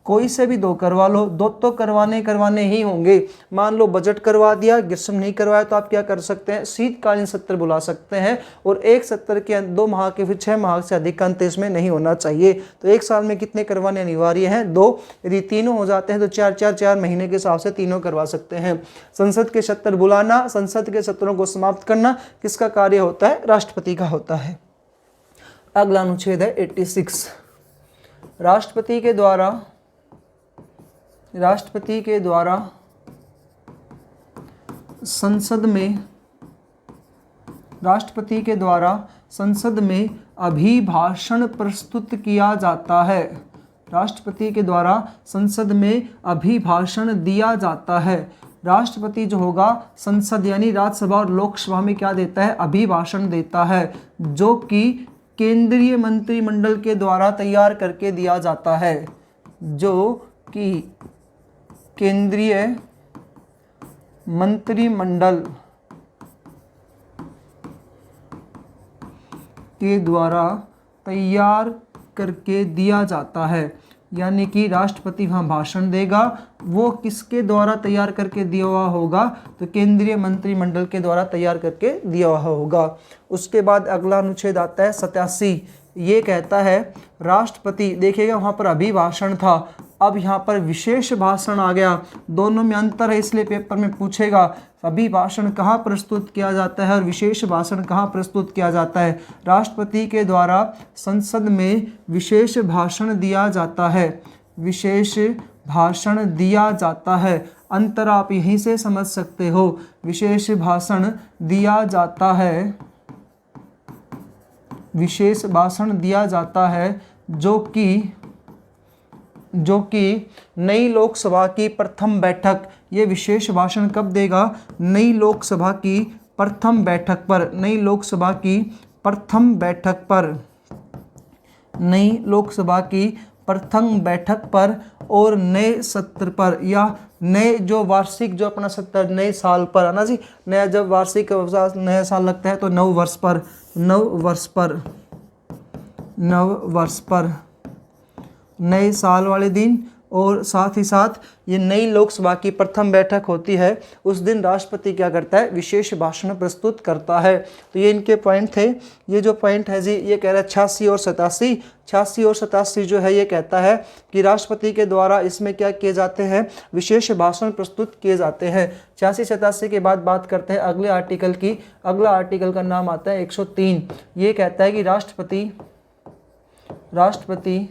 कोई से भी 2 करवा लो, 2 तो करवाने ही होंगे। मान लो बजट करवा दिया, ग्रीष्म नहीं करवाया, तो आप क्या कर सकते हैं? शीतकालीन सत्र बुला सकते हैं। और एक सत्र के 2 माह के फिर 6 माह से अधिक का अंतर इसमें नहीं होना चाहिए। तो एक साल में कितने करवाने अनिवार्य हैं? 2। यदि तीनों हो जाते हैं तो 4 महीने के हिसाब से तीनों करवा सकते हैं। संसद के सत्र बुलाना, संसद के सत्रों को समाप्त करना किसका कार्य होता है? राष्ट्रपति का होता है। अगला अनुच्छेद है 86। राष्ट्रपति के द्वारा संसद में अभिभाषण प्रस्तुत किया जाता है। राष्ट्रपति के द्वारा संसद में अभिभाषण दिया जाता है। राष्ट्रपति जो होगा संसद यानी राज्यसभा और लोकसभा में क्या देता है? अभिभाषण देता है, जो कि केंद्रीय मंत्रिमंडल के द्वारा तैयार करके दिया जाता है। जो कि केंद्रीय मंत्रिमंडल के द्वारा तैयार करके दिया जाता है। यानी कि राष्ट्रपति वहाँ भाषण देगा, वो किसके द्वारा तैयार करके दिया हुआ होगा? तो केंद्रीय मंत्रिमंडल के द्वारा तैयार करके दिया हुआ होगा। उसके बाद अगला अनुच्छेद आता है 87। ये कहता है राष्ट्रपति, देखिएगा वहाँ पर अभिभाषण था, अब यहाँ पर विशेष भाषण आ गया। दोनों में अंतर है, इसलिए पेपर में पूछेगा अभिभाषण कहाँ प्रस्तुत किया जाता है और विशेष भाषण कहाँ प्रस्तुत किया जाता है। राष्ट्रपति के द्वारा संसद में विशेष भाषण दिया जाता है। विशेष भाषण दिया जाता है। अंतर आप यहीं से समझ सकते हो। विशेष भाषण दिया जाता है, विशेष भाषण दिया जाता है जो कि नई लोकसभा की प्रथम बैठक, ये विशेष भाषण कब देगा? नई लोकसभा की प्रथम बैठक पर। नई लोकसभा की प्रथम बैठक पर। नई लोकसभा की प्रथम बैठक पर और नए सत्र पर या नए जो वार्षिक जो अपना सत्र नए साल पर है ना जी, नया जब वार्षिक नया साल लगता है तो नव वर्ष पर नए साल वाले दिन, और साथ ही साथ ये नई लोकसभा की प्रथम बैठक होती है, उस दिन राष्ट्रपति क्या करता है, विशेष भाषण प्रस्तुत करता है। तो ये इनके पॉइंट थे। ये जो पॉइंट है जी, ये कह रहा है 86 और 87 जो है ये कहता है कि राष्ट्रपति के द्वारा इसमें क्या किए जाते हैं, विशेष भाषण प्रस्तुत किए जाते हैं। 86-87 के बाद बात करते हैं अगले आर्टिकल की। अगला आर्टिकल का नाम आता है 103। ये कहता है कि राष्ट्रपति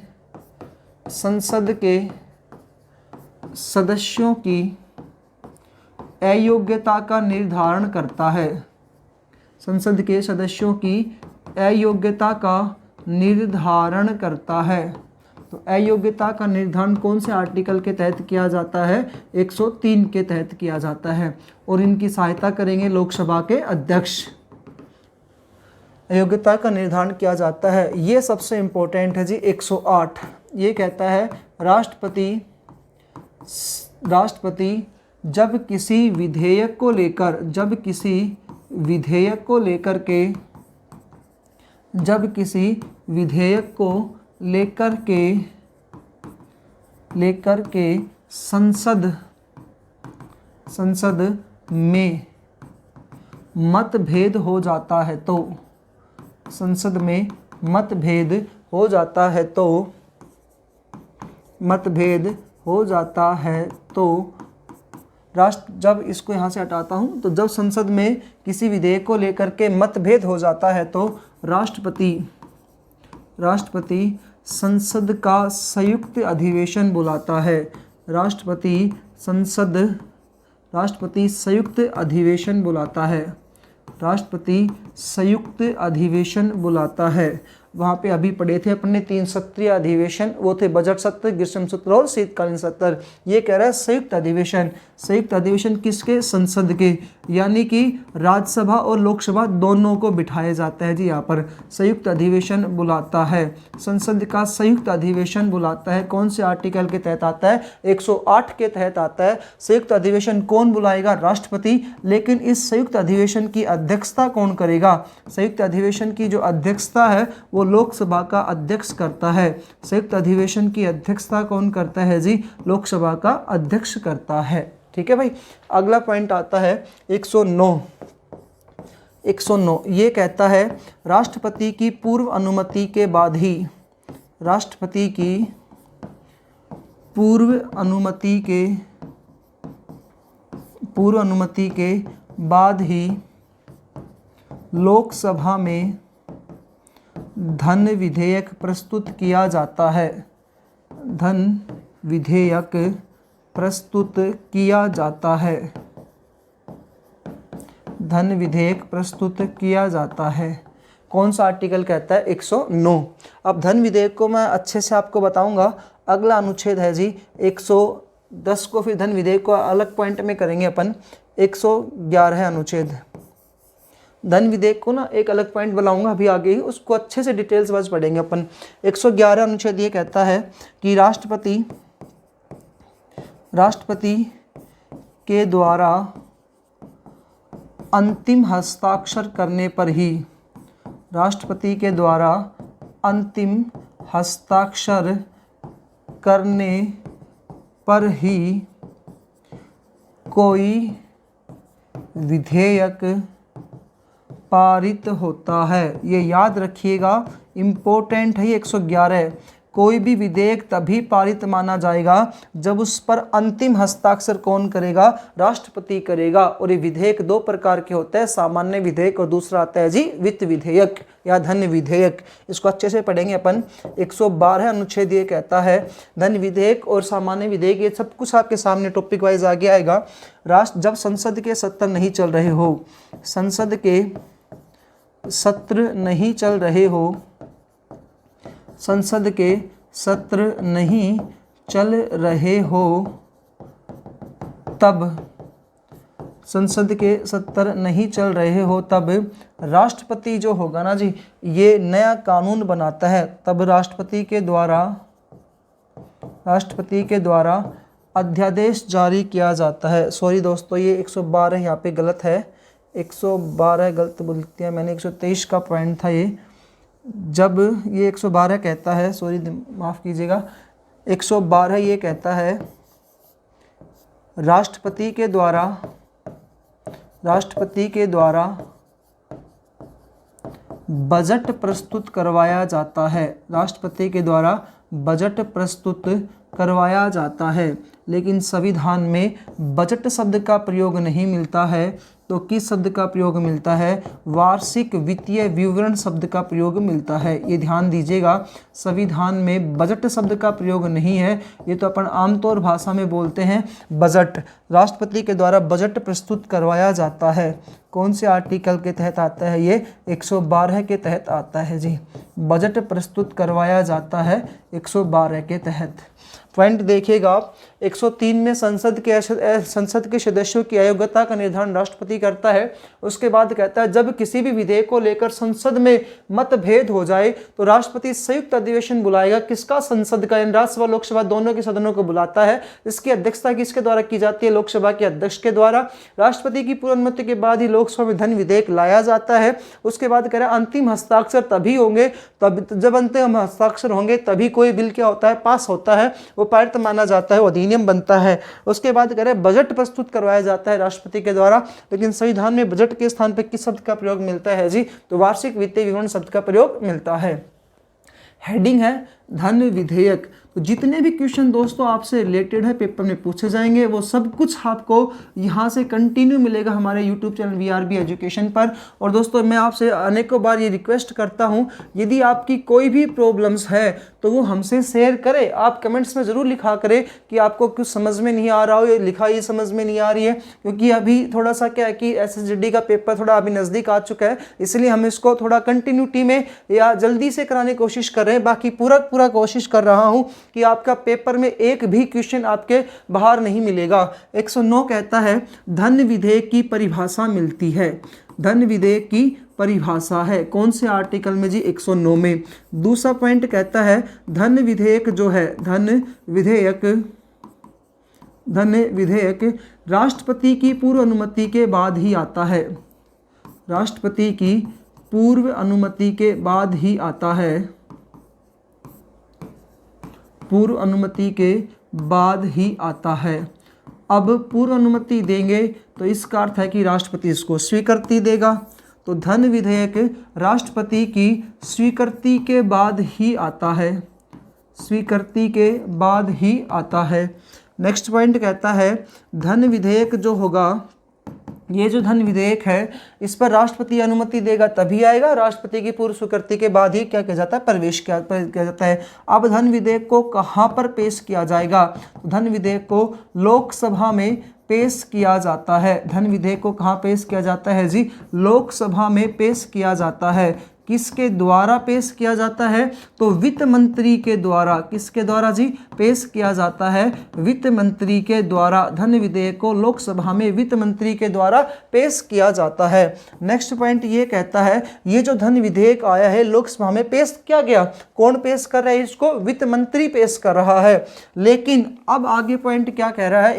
संसद के सदस्यों की अयोग्यता का निर्धारण करता है। संसद के सदस्यों की अयोग्यता का निर्धारण करता है। तो अयोग्यता का निर्धारण कौन से आर्टिकल के तहत किया जाता है, 103 के तहत किया जाता है। और इनकी सहायता करेंगे लोकसभा के अध्यक्ष। अयोग्यता का निर्धारण किया जाता है, ये सबसे इम्पोर्टेंट है जी। 108 ये कहता है राष्ट्रपति जब किसी विधेयक को लेकर के संसद में मतभेद हो जाता है तो जब इसको यहाँ से हटाता हूँ, तो जब संसद में किसी विधेयक को लेकर के मतभेद हो जाता है तो राष्ट्रपति संसद का संयुक्त अधिवेशन बुलाता है। राष्ट्रपति संयुक्त अधिवेशन बुलाता है। वहाँ पे अभी पढ़े थे अपने 3 सत्रीय अधिवेशन, वो थे बजट सत्र, ग्रीष्म सत्र और शीतकालीन सत्र। ये कह रहा है संयुक्त अधिवेशन किसके, संसद के, यानी कि राज्यसभा और लोकसभा दोनों को बिठाया जाता है जी। यहाँ पर संयुक्त अधिवेशन बुलाता है, संसद का संयुक्त अधिवेशन बुलाता है। कौन से आर्टिकल के तहत आता है, 108 के तहत आता है। संयुक्त अधिवेशन कौन बुलाएगा, राष्ट्रपति। लेकिन इस संयुक्त अधिवेशन की अध्यक्षता कौन करेगा, संयुक्त अधिवेशन की जो अध्यक्षता है वो लोकसभा का अध्यक्ष करता है। संयुक्त अधिवेशन की अध्यक्षता कौन करता है जी, लोकसभा का अध्यक्ष करता है। ठीक है भाई। अगला पॉइंट आता है 109 ये कहता है राष्ट्रपति की पूर्व अनुमति के बाद ही लोकसभा में धन विधेयक प्रस्तुत किया जाता है। कौन सा आर्टिकल कहता है, 109। अब धन विधेयक को मैं अच्छे से आपको बताऊंगा। अगला अनुच्छेद है जी 110 को, फिर धन विधेयक को अलग पॉइंट में करेंगे अपन। 111 है अनुच्छेद। धन विधेयक को ना एक अलग पॉइंट बनाऊंगा अभी आगे ही, उसको अच्छे से डिटेल्स वाइज पढ़ेंगे अपन। 111 अनुच्छेद ये कहता है कि राष्ट्रपति के द्वारा अंतिम हस्ताक्षर करने पर ही कोई विधेयक पारित होता है। ये याद रखिएगा, इम्पोर्टेंट है ये 111। कोई भी विधेयक तभी पारित माना जाएगा जब उस पर अंतिम हस्ताक्षर कौन करेगा, राष्ट्रपति करेगा। और ये विधेयक 2 प्रकार के होते हैं, सामान्य विधेयक और दूसरा आता है जी वित्त विधेयक या धन विधेयक। इसको अच्छे से पढ़ेंगे अपन। 112 अनुच्छेद ये कहता है धन विधेयक और सामान्य विधेयक, ये सब कुछ आपके सामने टॉपिक वाइज आगे आएगा। जब संसद के सत्र नहीं चल रहे हो, संसद के सत्र नहीं चल रहे हो, संसद के सत्र नहीं चल रहे हो, तब राष्ट्रपति जो होगा ना जी, ये नया कानून बनाता है। तब राष्ट्रपति के द्वारा राष्ट्रपति के द्वारा अध्यादेश जारी किया जाता है। सॉरी दोस्तों, ये 112 यहाँ पे गलत है, 112 गलत बोल दिया मैंने, 123 का पॉइंट था ये। जब ये 112 कहता है, सॉरी माफ़ कीजिएगा, 112 ये कहता है राष्ट्रपति के द्वारा बजट प्रस्तुत करवाया जाता है। राष्ट्रपति के द्वारा बजट प्रस्तुत करवाया जाता है, लेकिन संविधान में बजट शब्द का प्रयोग नहीं मिलता है। तो किस शब्द का प्रयोग मिलता है? वार्षिक वित्तीय विवरण शब्द का प्रयोग मिलता है। ये ध्यान दीजिएगा, संविधान में बजट शब्द का प्रयोग नहीं है। ये तो अपन आमतौर भाषा में बोलते हैं बजट। राष्ट्रपति के द्वारा बजट प्रस्तुत करवाया जाता है। कौन से आर्टिकल के तहत आता है? ये 112 के तहत आता है जी। बजट प्रस्तुत करवाया जाता है 112 के तहत। पॉइंट देखिएगा आप, 103 में संसद के सदस्यों की अयोग्यता का निर्धारण राष्ट्रपति करता है। उसके बाद कहता है जब किसी भी विधेयक को लेकर संसद में मतभेद हो जाए तो राष्ट्रपति संयुक्त अधिवेशन बुलाएगा। किसका? संसद का, यानी राज्यसभा लोकसभा दोनों के सदनों को बुलाता है। इसकी अध्यक्षता किसके द्वारा की जाती है? लोकसभा के अध्यक्ष के द्वारा। राष्ट्रपति की पूर्व अनुमति के बाद ही लोकसभा में धन विधेयक लाया जाता है। उसके बाद कह रहा है अंतिम हस्ताक्षर तभी होंगे, तब जब अंतिम हस्ताक्षर होंगे तभी कोई बिल क्या होता है? पास होता है, वो पारित माना जाता है, वो अधिनियम बनता है। उसके बाद कह रहे बजट प्रस्तुत करवाया जाता है राष्ट्रपति के द्वारा, लेकिन संविधान में बजट के स्थान पर किस शब्द का प्रयोग मिलता है जी? तो वार्षिक वित्तीय विवरण शब्द का प्रयोग मिलता है। हेडिंग है धन विधेयक। तो जितने भी क्वेश्चन दोस्तों आपसे रिलेटेड है पेपर में पूछे जाएंगे, वो सब कुछ आपको यहाँ से कंटिन्यू मिलेगा हमारे यूट्यूब चैनल VRB एजुकेशन पर। और दोस्तों मैं आपसे अनेकों बार ये रिक्वेस्ट करता हूँ, यदि आपकी कोई भी प्रॉब्लम्स है तो वो हमसे शेयर करें। आप कमेंट्स में ज़रूर लिखा करें कि आपको कुछ समझ में नहीं आ रहा हो, ये लिखाई समझ में नहीं आ रही है, क्योंकि अभी थोड़ा सा क्या है कि SSGD का पेपर थोड़ा अभी नज़दीक आ चुका है, इसलिए हम इसको थोड़ा कंटिन्यूटी में या जल्दी से कराने की कोशिश कर रहे हैं। बाकी पूरा कोशिश कर रहा हूँ कि आपका पेपर में एक भी क्वेश्चन आपके बाहर नहीं मिलेगा। 109 कहता है धन विधेयक की परिभाषा मिलती है। धन विधेयक की परिभाषा है कौन से आर्टिकल में जी? 109 में। दूसरा पॉइंट कहता है धन विधेयक जो है, धन विधेयक राष्ट्रपति की पूर्व अनुमति के बाद ही आता है। राष्ट्रपति की पूर्व अनुमति के बाद ही आता है। पूर्व अनुमति के बाद ही आता है। अब पूर्व अनुमति देंगे तो इसका अर्थ है कि राष्ट्रपति इसको स्वीकृति देगा। तो धन विधेयक राष्ट्रपति की स्वीकृति के बाद ही आता है। स्वीकृति के बाद ही आता है। नेक्स्ट पॉइंट कहता है धन विधेयक जो होगा, ये जो धन विधेयक है इस पर राष्ट्रपति अनुमति देगा तभी आएगा। राष्ट्रपति की पूर्व स्वीकृति के बाद ही क्या किया जाता है? प्रवेश किया जाता है। अब धन विधेयक को कहाँ पर पेश किया जाएगा? तो धन विधेयक को लोकसभा में पेश किया जाता है। धन विधेयक को कहाँ पेश किया जाता है जी? लोकसभा में पेश किया जाता है। किसके द्वारा पेश किया जाता है? तो वित्त मंत्री के द्वारा। किसके द्वारा जी? पेश किया जाता है वित्त मंत्री के द्वारा। धन विधेयक को लोकसभा में वित्त मंत्री के द्वारा पेश किया जाता है। नेक्स्ट पॉइंट ये कहता है ये जो धन विधेयक आया है लोकसभा में पेश किया गया, कौन पेश कर रहा है इसको? वित्त मंत्री पेश कर रहा है। लेकिन अब आगे पॉइंट क्या कह रहा है?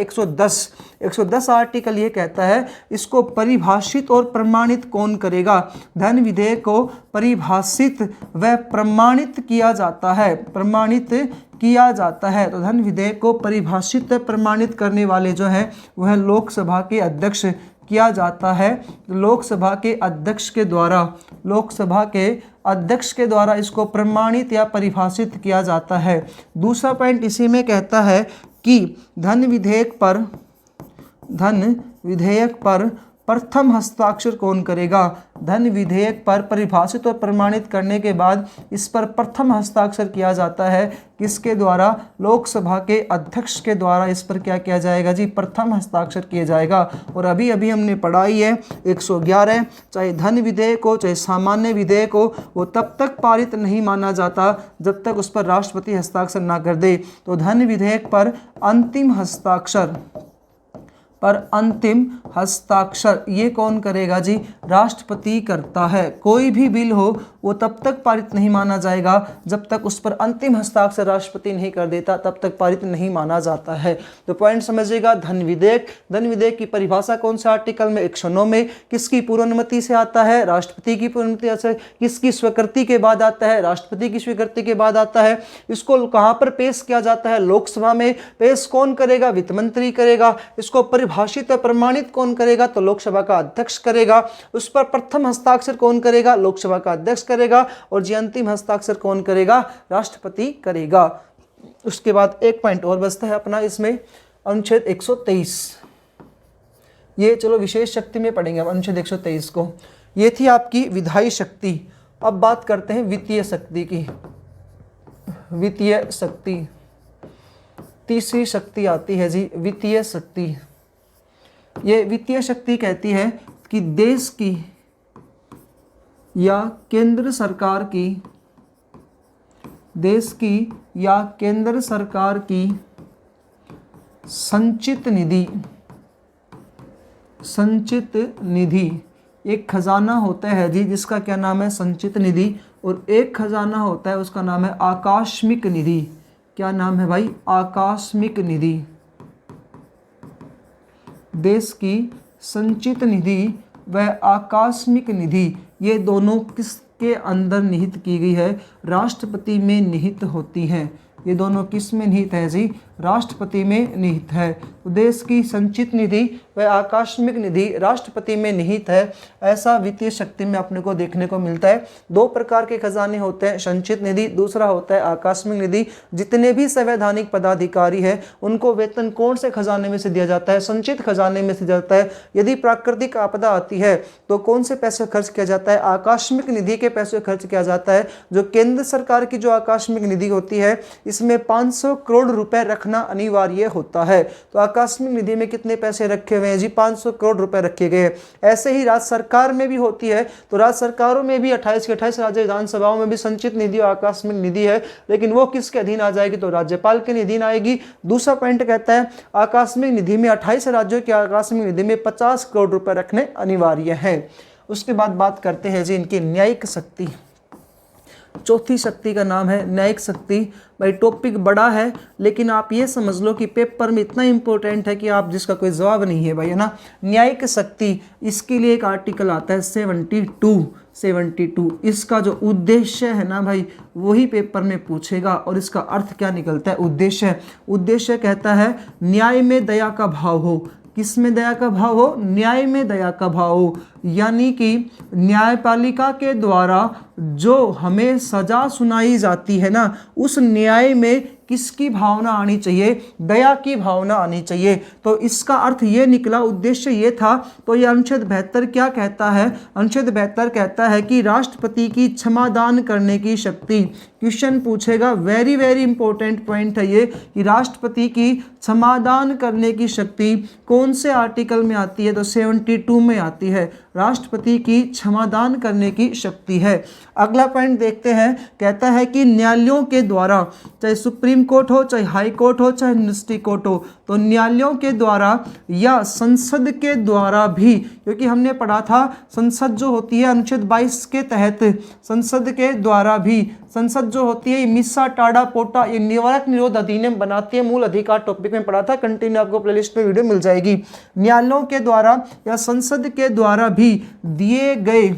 110 आर्टिकल ये कहता है इसको परिभाषित और प्रमाणित कौन करेगा? धन विधेयक को परिभाषित व प्रमाणित किया जाता है। प्रमाणित किया जाता है। तो धन विधेयक को परिभाषित प्रमाणित करने वाले जो हैं वह लोकसभा के अध्यक्ष किया जाता है। लोकसभा के अध्यक्ष के द्वारा इसको प्रमाणित या परिभाषित किया जाता है। दूसरा पॉइंट इसी में कहता है कि धन विधेयक पर प्रथम हस्ताक्षर कौन करेगा? धन विधेयक पर परिभाषित और प्रमाणित करने के बाद इस पर प्रथम हस्ताक्षर किया जाता है। किसके द्वारा? लोकसभा के अध्यक्ष के द्वारा इस पर क्या किया जाएगा जी? प्रथम हस्ताक्षर किया जाएगा। और अभी हमने पढ़ाई है 111, चाहे धन विधेयक हो चाहे सामान्य विधेयक हो, वो तब तक पारित नहीं माना जाता जब तक उस पर राष्ट्रपति हस्ताक्षर ना कर दे। तो धन विधेयक पर अंतिम हस्ताक्षर ये कौन करेगा जी? राष्ट्रपति करता है। कोई भी बिल हो वो तब तक पारित नहीं माना जाएगा जब तक उस पर अंतिम हस्ताक्षर राष्ट्रपति नहीं कर देता, तब तक पारित नहीं माना जाता है। तो पॉइंट समझिएगा। धन विधेयक, धन विधेयक की परिभाषा कौन से आर्टिकल में? 109 में। किसकी पूर्व अनुमति से आता है? राष्ट्रपति की पूर्व अनुमति से। किसकी स्वीकृति के बाद आता है? राष्ट्रपति की स्वीकृति के बाद आता है। इसको कहां पर पेश किया जाता है? लोकसभा में। पेश कौन करेगा? वित्त मंत्री करेगा। इसको परिभाषित और प्रमाणित कौन करेगा? तो लोकसभा का अध्यक्ष करेगा। उस पर प्रथम हस्ताक्षर कौन करेगा? लोकसभा का अध्यक्ष करेगा। और जी अंतिम हस्ताक्षर कौन करेगा? राष्ट्रपति करेगा। उसके बाद एक पॉइंट और बचता है अपना इसमें, अनुच्छेद 123। ये चलो विशेष शक्ति में पढ़ेंगे अब अनुच्छेद 123 को। ये थी आपकी विधायी शक्ति। अब बात करते हैं वित्तीय शक्ति की। वित्तीय शक्ति, तीसरी शक्ति आती है जी वित्तीय शक्ति। ये वित्तीय शक्ति कहती है कि देश की या केंद्र सरकार की, देश की या केंद्र सरकार की संचित निधि, संचित निधि, एक खजाना होता है जी जिसका क्या नाम है? संचित निधि। और एक खजाना होता है उसका नाम है आकस्मिक निधि। क्या नाम है भाई? आकस्मिक निधि। देश की संचित निधि व आकस्मिक निधि, ये दोनों किसके अंदर निहित की गई है? राष्ट्रपति में निहित होती हैं। ये दोनों किस में निहित है जी? राष्ट्रपति में निहित है। तो देश की संचित निधि व आकस्मिक निधि राष्ट्रपति में निहित है। ऐसा वित्तीय शक्ति में अपने को देखने को मिलता है। दो प्रकार के खजाने होते हैं, संचित निधि, दूसरा होता है आकस्मिक निधि। जितने भी संवैधानिक पदाधिकारी हैं उनको वेतन कौन से खजाने में से दिया जाता है? संचित खजाने में से जाता है। यदि प्राकृतिक आपदा आती है तो कौन से पैसे खर्च किया जाता है? आकस्मिक निधि के पैसे खर्च किया जाता है। जो केंद्र सरकार की जो आकस्मिक निधि होती है इसमें 500 करोड़ रुपए रखना अनिवार्य होता है। तो आकस्मिक निधि में कितने पैसे रखे हुए हैं जी? 500 करोड़ रुपए रखे गए। ऐसे ही राज्य सरकार में भी होती है। तो राज्य सरकारों में भी 28 के 28 राज्य विधानसभाओं में भी संचित निधि और आकस्मिक निधि है, लेकिन वो किसके अधीन आ जाएगी? तो राज्यपाल के अधीन आएगी। दूसरा पॉइंट कहता है आकस्मिक निधि में 28 राज्यों की आकस्मिक निधि में 50 करोड़ रुपए रखने अनिवार्य है। उसके बाद बात करते हैं जी इनकी न्यायिक शक्ति। चौथी शक्ति का नाम है न्यायिक शक्ति। भाई टॉपिक बड़ा है लेकिन आप ये समझ लो कि पेपर में इतना इंपॉर्टेंट है कि आप जिसका कोई जवाब नहीं है भाई, है ना। न्यायिक शक्ति, इसके लिए एक आर्टिकल आता है 72। इसका जो उद्देश्य है ना भाई वही पेपर में पूछेगा। और इसका अर्थ क्या निकलता है? उद्देश्य कहता है न्याय में दया का भाव हो। किस में दया का भाव हो? न्याय में दया का भाव हो। यानी कि न्यायपालिका के द्वारा जो हमें सजा सुनाई जाती है ना, उस न्याय में किसकी भावना आनी चाहिए? दया की भावना आनी चाहिए। तो इसका अर्थ ये निकला, उद्देश्य ये था। तो ये अनुच्छेद 72 क्या कहता है? अनुच्छेद 72 कहता है कि राष्ट्रपति की क्षमादान करने की शक्ति। क्वेश्चन पूछेगा, वेरी वेरी इंपॉर्टेंट पॉइंट है ये, कि राष्ट्रपति की क्षमादान करने की शक्ति कौन से आर्टिकल में आती है? तो 72 में आती है। राष्ट्रपति की क्षमादान करने की शक्ति है। अगला पॉइंट देखते हैं, कहता है कि न्यायालयों के द्वारा, चाहे सुप्रीम कोर्ट हो, चाहे हाई कोर्ट हो, चाहे डिस्ट्रिक्ट कोर्ट हो, तो न्यायालयों के द्वारा या संसद के द्वारा भी, क्योंकि हमने पढ़ा था संसद जो होती है अनुच्छेद 22 के तहत, संसद के द्वारा भी, संसद जो होती है मिस्सा टाडा पोटा ये निवारक निरोध अधिनियम बनाती है। मूल अधिकार टॉपिक में पढ़ा था, कंटिन्यू आपको प्लेलिस्ट में वीडियो मिल जाएगी। न्यायालयों के द्वारा या संसद के द्वारा भी दी गई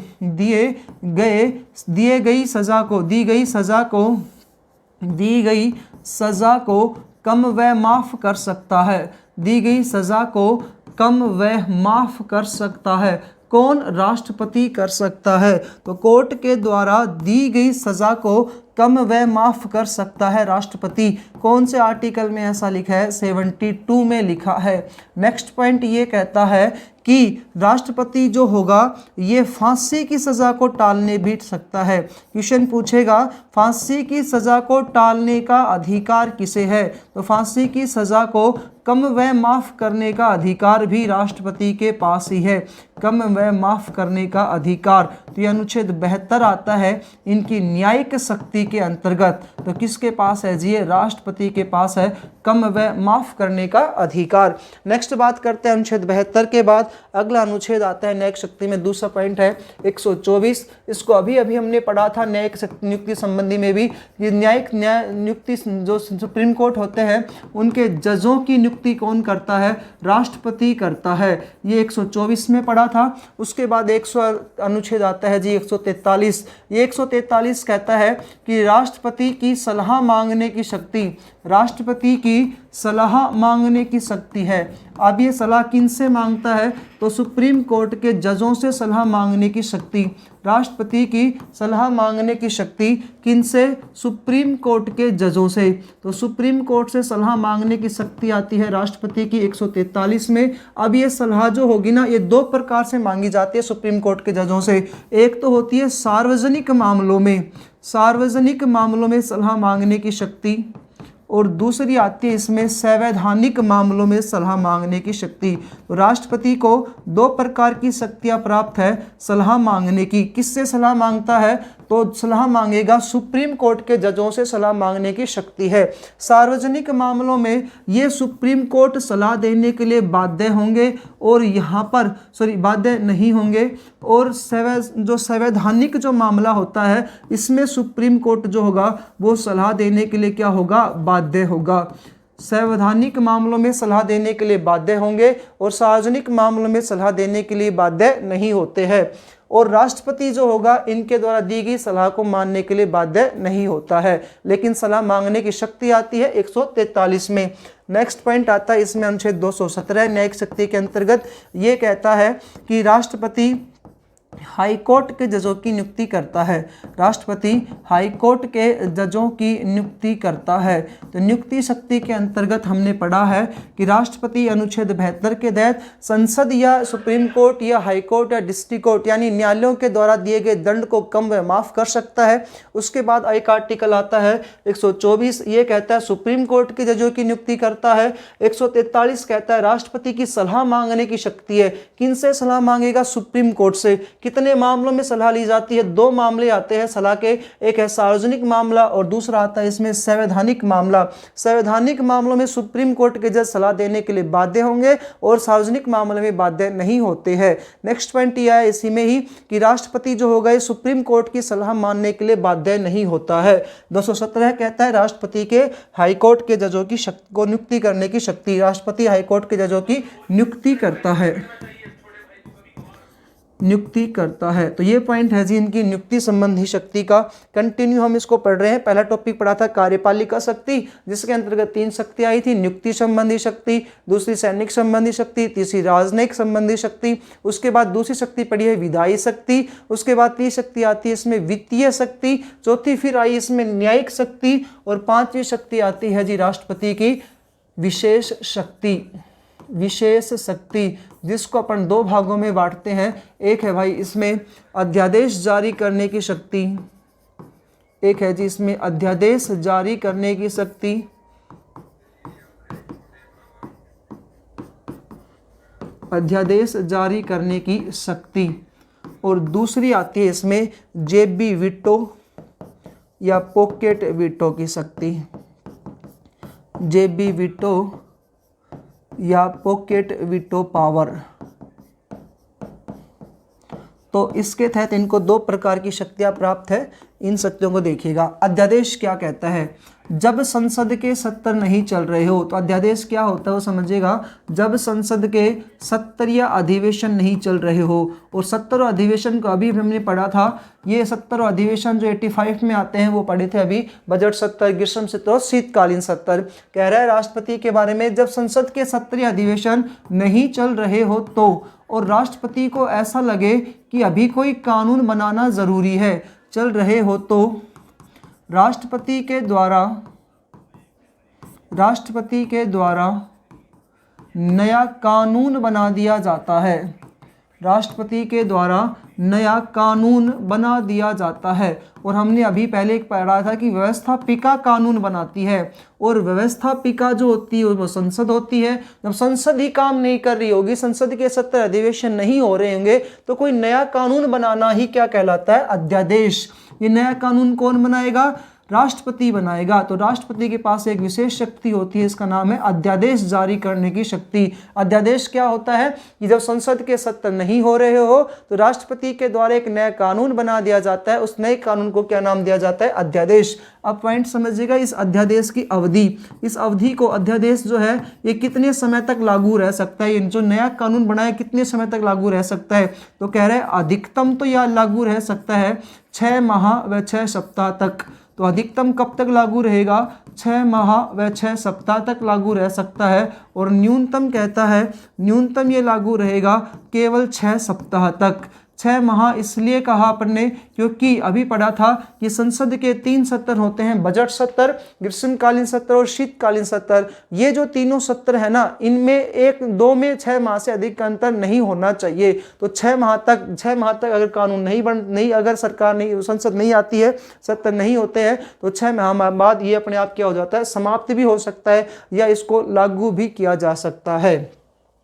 सजा को कम व माफ कर सकता है। दी गई सजा को कम व माफ कर सकता है। कौन? राष्ट्रपति कर सकता है। तो कोर्ट के द्वारा दी गई सजा को कम व माफ कर सकता है राष्ट्रपति। कौन से आर्टिकल में ऐसा लिखा है? 72 में लिखा है। नेक्स्ट पॉइंट ये कहता है कि राष्ट्रपति जो होगा ये फांसी की सज़ा को टालने भी सकता है। क्वेश्चन पूछेगा, फांसी की सज़ा को टालने का अधिकार किसे है? तो फांसी की सज़ा को कम व माफ़ करने का अधिकार भी राष्ट्रपति के पास ही है। कम व माफ़ करने का अधिकार, तो यह अनुच्छेद 72 आता है इनकी न्यायिक शक्ति के अंतर्गत। तो किसके पास है जी? ये राष्ट्रपति के पास है कम व माफ़ करने का अधिकार। नेक्स्ट बात करते हैं अनुच्छेद 72 के बाद अगला अनुच्छेद आता है न्यायिक शक्ति में। दूसरा पॉइंट है 124। इसको अभी हमने पढ़ा था न्यायिक नियुक्ति संबंधी में भी। ये न्यायिक नियुक्ति जो सुप्रीम कोर्ट होते हैं उनके जजों की नियुक्ति कौन करता है? राष्ट्रपति करता है। ये 124 में पढ़ा था। उसके बाद 100 अनुच्छेद आता है जी 143। ये 143 कहता है कि राष्ट्रपति की सलाह मांगने की शक्ति, राष्ट्रपति की सलाह मांगने की शक्ति है। अब ये सलाह किनसे मांगता है? तो सुप्रीम कोर्ट के जजों से सलाह मांगने की शक्ति, राष्ट्रपति की सलाह मांगने की शक्ति किनसे? सुप्रीम कोर्ट के जजों से। तो सुप्रीम कोर्ट से सलाह मांगने की शक्ति आती है राष्ट्रपति की 143 में। अब ये सलाह जो होगी ना, ये दो प्रकार से मांगी जाती है सुप्रीम कोर्ट के जजों से। एक तो होती है सार्वजनिक मामलों में, सार्वजनिक मामलों में सलाह मांगने की शक्ति, और दूसरी आती है इसमें संवैधानिक मामलों में सलाह मांगने की शक्ति। तो राष्ट्रपति को दो प्रकार की शक्तियां प्राप्त है सलाह मांगने की। किससे सलाह मांगता है? तो सलाह मांगेगा सुप्रीम कोर्ट के जजों से सलाह मांगने की शक्ति है। सार्वजनिक मामलों में ये सुप्रीम कोर्ट सलाह देने के लिए बाध्य होंगे और यहाँ पर बाध्य नहीं होंगे। और जो संवैधानिक जो मामला होता है इसमें सुप्रीम कोर्ट जो होगा वो सलाह देने के लिए क्या होगा? बाध्य होगा। संवैधानिक मामलों में सलाह देने के लिए बाध्य होंगे और सार्वजनिक मामलों में सलाह देने के लिए बाध्य नहीं होते हैं। और राष्ट्रपति जो होगा इनके द्वारा दी गई सलाह को मानने के लिए बाध्य नहीं होता है, लेकिन सलाह मांगने की शक्ति आती है 143 में। नेक्स्ट पॉइंट आता है इसमें अनुच्छेद 217 न्यायिक शक्ति के अंतर्गत। ये कहता है कि राष्ट्रपति हाई कोर्ट के जजों की नियुक्ति करता है। राष्ट्रपति हाई कोर्ट के जजों की नियुक्ति करता है। तो नियुक्ति शक्ति के अंतर्गत हमने पढ़ा है कि राष्ट्रपति अनुच्छेद 72 के तहत संसद या सुप्रीम कोर्ट या हाई कोर्ट या डिस्ट्रिक्ट कोर्ट यानी न्यायालयों के द्वारा दिए गए दंड को कम व माफ़ कर सकता है। उसके बाद एक आर्टिकल आता है 124। ये कहता है सुप्रीम कोर्ट के जजों की नियुक्ति करता है। 143 कहता है राष्ट्रपति की सलाह मांगने की शक्ति है। किनसे सलाह मांगेगा? सुप्रीम कोर्ट से। कितने मामलों में सलाह ली जाती है? दो मामले आते हैं सलाह के, एक है सार्वजनिक मामला और दूसरा आता है इसमें संवैधानिक मामला। संवैधानिक मामलों में सुप्रीम कोर्ट के जज सलाह देने के लिए बाध्य होंगे और सार्वजनिक मामले में बाध्य नहीं होते हैं। नेक्स्ट पॉइंट यह है इसी में ही कि राष्ट्रपति जो होगा ये सुप्रीम कोर्ट की सलाह मानने के लिए बाध्य नहीं होता है। 217 कहता है राष्ट्रपति के हाई कोर्ट के जजों की शक्ति को नियुक्ति करने की शक्ति, राष्ट्रपति हाई कोर्ट के जजों की नियुक्ति करता है, नियुक्ति करता है। तो ये पॉइंट है जी इनकी नियुक्ति संबंधी शक्ति का। कंटिन्यू हम इसको पढ़ रहे हैं। पहला टॉपिक पढ़ा था कार्यपालिका शक्ति, जिसके अंतर्गत 3 शक्ति आई थी, नियुक्ति संबंधी शक्ति, दूसरी सैनिक संबंधी शक्ति, तीसरी राजनयिक संबंधी शक्ति। उसके बाद दूसरी शक्ति पढ़ी है विधायी शक्ति। उसके बाद तीसरी शक्ति आती है इसमें वित्तीय शक्ति, चौथी फिर आई इसमें न्यायिक शक्ति और पांचवी शक्ति आती है जी राष्ट्रपति की विशेष शक्ति। विशेष शक्ति जिसको अपन दो भागों में बांटते हैं। एक है भाई इसमें अध्यादेश जारी करने की शक्ति, एक है जी इसमें अध्यादेश जारी करने की शक्ति, अध्यादेश जारी करने की शक्ति, और दूसरी आती है इसमें जेबी वीटो या पॉकेट वीटो की शक्ति। जेबी वीटो या पॉकेट वीटो पावर। तो इसके तहत इनको 2 प्रकार की शक्तियां प्राप्त है। इन शक्तियों को देखिएगा। अध्यादेश क्या कहता है? जब संसद के सत्र नहीं चल रहे हो, तो अध्यादेश क्या होता है वो समझिएगा। जब संसद के सत्र या अधिवेशन नहीं चल रहे हो, और सत्र और अधिवेशन को अभी हमने पढ़ा था। ये सत्र और अधिवेशन जो 85 में आते हैं वो पढ़े थे अभी, बजट सत्र, ग्रीष्म सत्र और शीतकालीन सत्र। कह रहा है राष्ट्रपति के बारे में, जब संसद के सत्र या अधिवेशन नहीं चल रहे हो तो, और राष्ट्रपति को ऐसा लगे कि अभी कोई कानून बनाना जरूरी है, चल रहे हो तो राष्ट्रपति के द्वारा नया कानून बना दिया जाता है। राष्ट्रपति के द्वारा नया कानून बना दिया जाता है। और हमने अभी पहले एक पढ़ा था कि व्यवस्थापिका कानून बनाती है, और व्यवस्थापिका जो होती है वो संसद होती है। जब संसद ही काम नहीं कर रही होगी, संसद के सत्र अधिवेशन नहीं हो रहे होंगे, तो कोई नया कानून बनाना ही क्या कहलाता है? अध्यादेश। ये नया कानून कौन बनाएगा? राष्ट्रपति बनाएगा। तो राष्ट्रपति के पास एक विशेष शक्ति होती है, इसका नाम है अध्यादेश जारी करने की शक्ति। अध्यादेश क्या होता है कि जब संसद के सत्र नहीं हो रहे हो तो राष्ट्रपति के द्वारा एक नया कानून बना दिया जाता है। उस नए कानून को क्या नाम दिया जाता है? अध्यादेश। अब पॉइंट समझिएगा, इस अध्यादेश की अवधि, इस अवधि को, अध्यादेश जो है ये कितने समय तक लागू रह सकता है? जो नया कानून बनाया कितने समय तक लागू रह सकता है? तो कह रहे हैं अधिकतम तो यह लागू रह सकता है 6 माह व 6 सप्ताह तक। तो अधिकतम कब तक लागू रहेगा? 6 माह व 6 सप्ताह तक लागू रह सकता है। और न्यूनतम कहता है, न्यूनतम ये लागू रहेगा केवल 6 सप्ताह तक। 6 माह इसलिए कहा अपन ने क्योंकि अभी पढ़ा था कि संसद के 3 सत्र होते हैं, बजट सत्र, ग्रीष्मकालीन सत्र और शीतकालीन सत्र। ये जो तीनों सत्र है ना, इनमें दो में 6 माह से अधिक का अंतर नहीं होना चाहिए। तो 6 माह तक अगर कानून नहीं अगर सरकार नहीं, संसद नहीं आती है, सत्र नहीं होते हैं, तो 6 माह बाद ये अपने आप क्या हो जाता है? समाप्त भी हो सकता है या इसको लागू भी किया जा सकता है।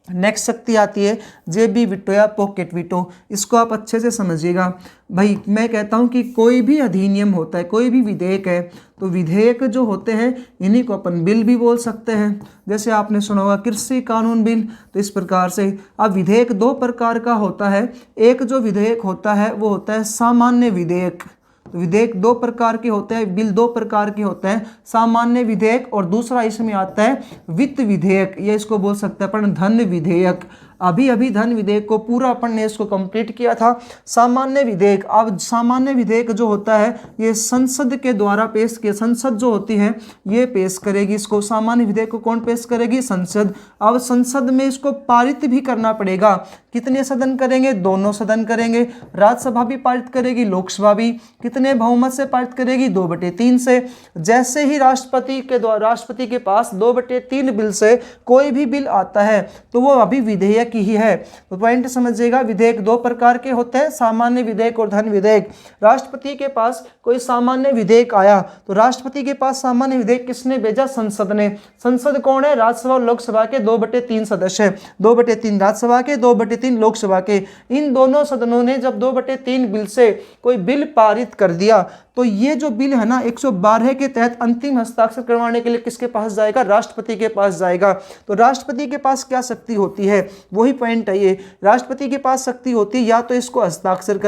नेक्स्ट शक्ति आती है जेबी वीटो या पॉकेट वीटो। इसको आप अच्छे से समझिएगा भाई। मैं कहता हूं कि कोई भी अधिनियम होता है, कोई भी विधेयक है, तो विधेयक जो होते हैं इन्हीं को अपन बिल भी बोल सकते हैं। जैसे आपने सुना होगा कृषि कानून बिल, तो इस प्रकार से। अब विधेयक 2 प्रकार का होता है। एक जो विधेयक होता है वो होता है सामान्य विधेयक। तो विधेयक 2 प्रकार के होते हैं, बिल 2 प्रकार के होते हैं, सामान्य विधेयक और दूसरा इसमें आता है वित्त विधेयक, या इसको बोल सकते हैं अपन धन विधेयक। अभी धन विधेयक को पूरा अपन ने इसको कंप्लीट किया था। सामान्य विधेयक, अब सामान्य विधेयक जो होता है ये संसद के द्वारा पेश किया, संसद जो होती है ये पेश करेगी इसको। सामान्य विधेयक को कौन पेश करेगी? संसद। अब संसद में इसको पारित भी करना पड़ेगा। कितने सदन करेंगे? दोनों सदन करेंगे। राज्यसभा भी पारित करेगी, लोकसभा भी। कितने बहुमत से पारित करेगी? 2/3 से। जैसे ही राष्ट्रपति के पास 2/3 बिल से कोई भी बिल आता है तो वो अभी विधेयक ही है। तो पॉइंट समझिएगा, विधेयक 2 प्रकार के होते हैं, सामान्य विधेयक और धन विधेयक। राष्ट्रपति के पास कोई सामान्य विधेयक आया तो राष्ट्रपति के पास सामान्य विधेयक किसने भेजा? संसद ने। संसद कौन है? राज्यसभा और लोकसभा के 2/3 सदस्य, 2/3 राज्यसभा के, 2/3 लोकसभा के। इन दोनों सदनों ने जब 2/3 बिल से कोई बिल पारित कर दिया तो ये जो बिल है ना 112 के तहत अंतिम हस्ताक्षर करवाने के लिए किसके पास जाएगा? राष्ट्रपति के पास जाएगा। तो राष्ट्रपति के पास क्या शक्ति होती है? वही पॉइंट है ये। राष्ट्रपति के पास शक्ति होती है या तो इसको हस्ताक्षर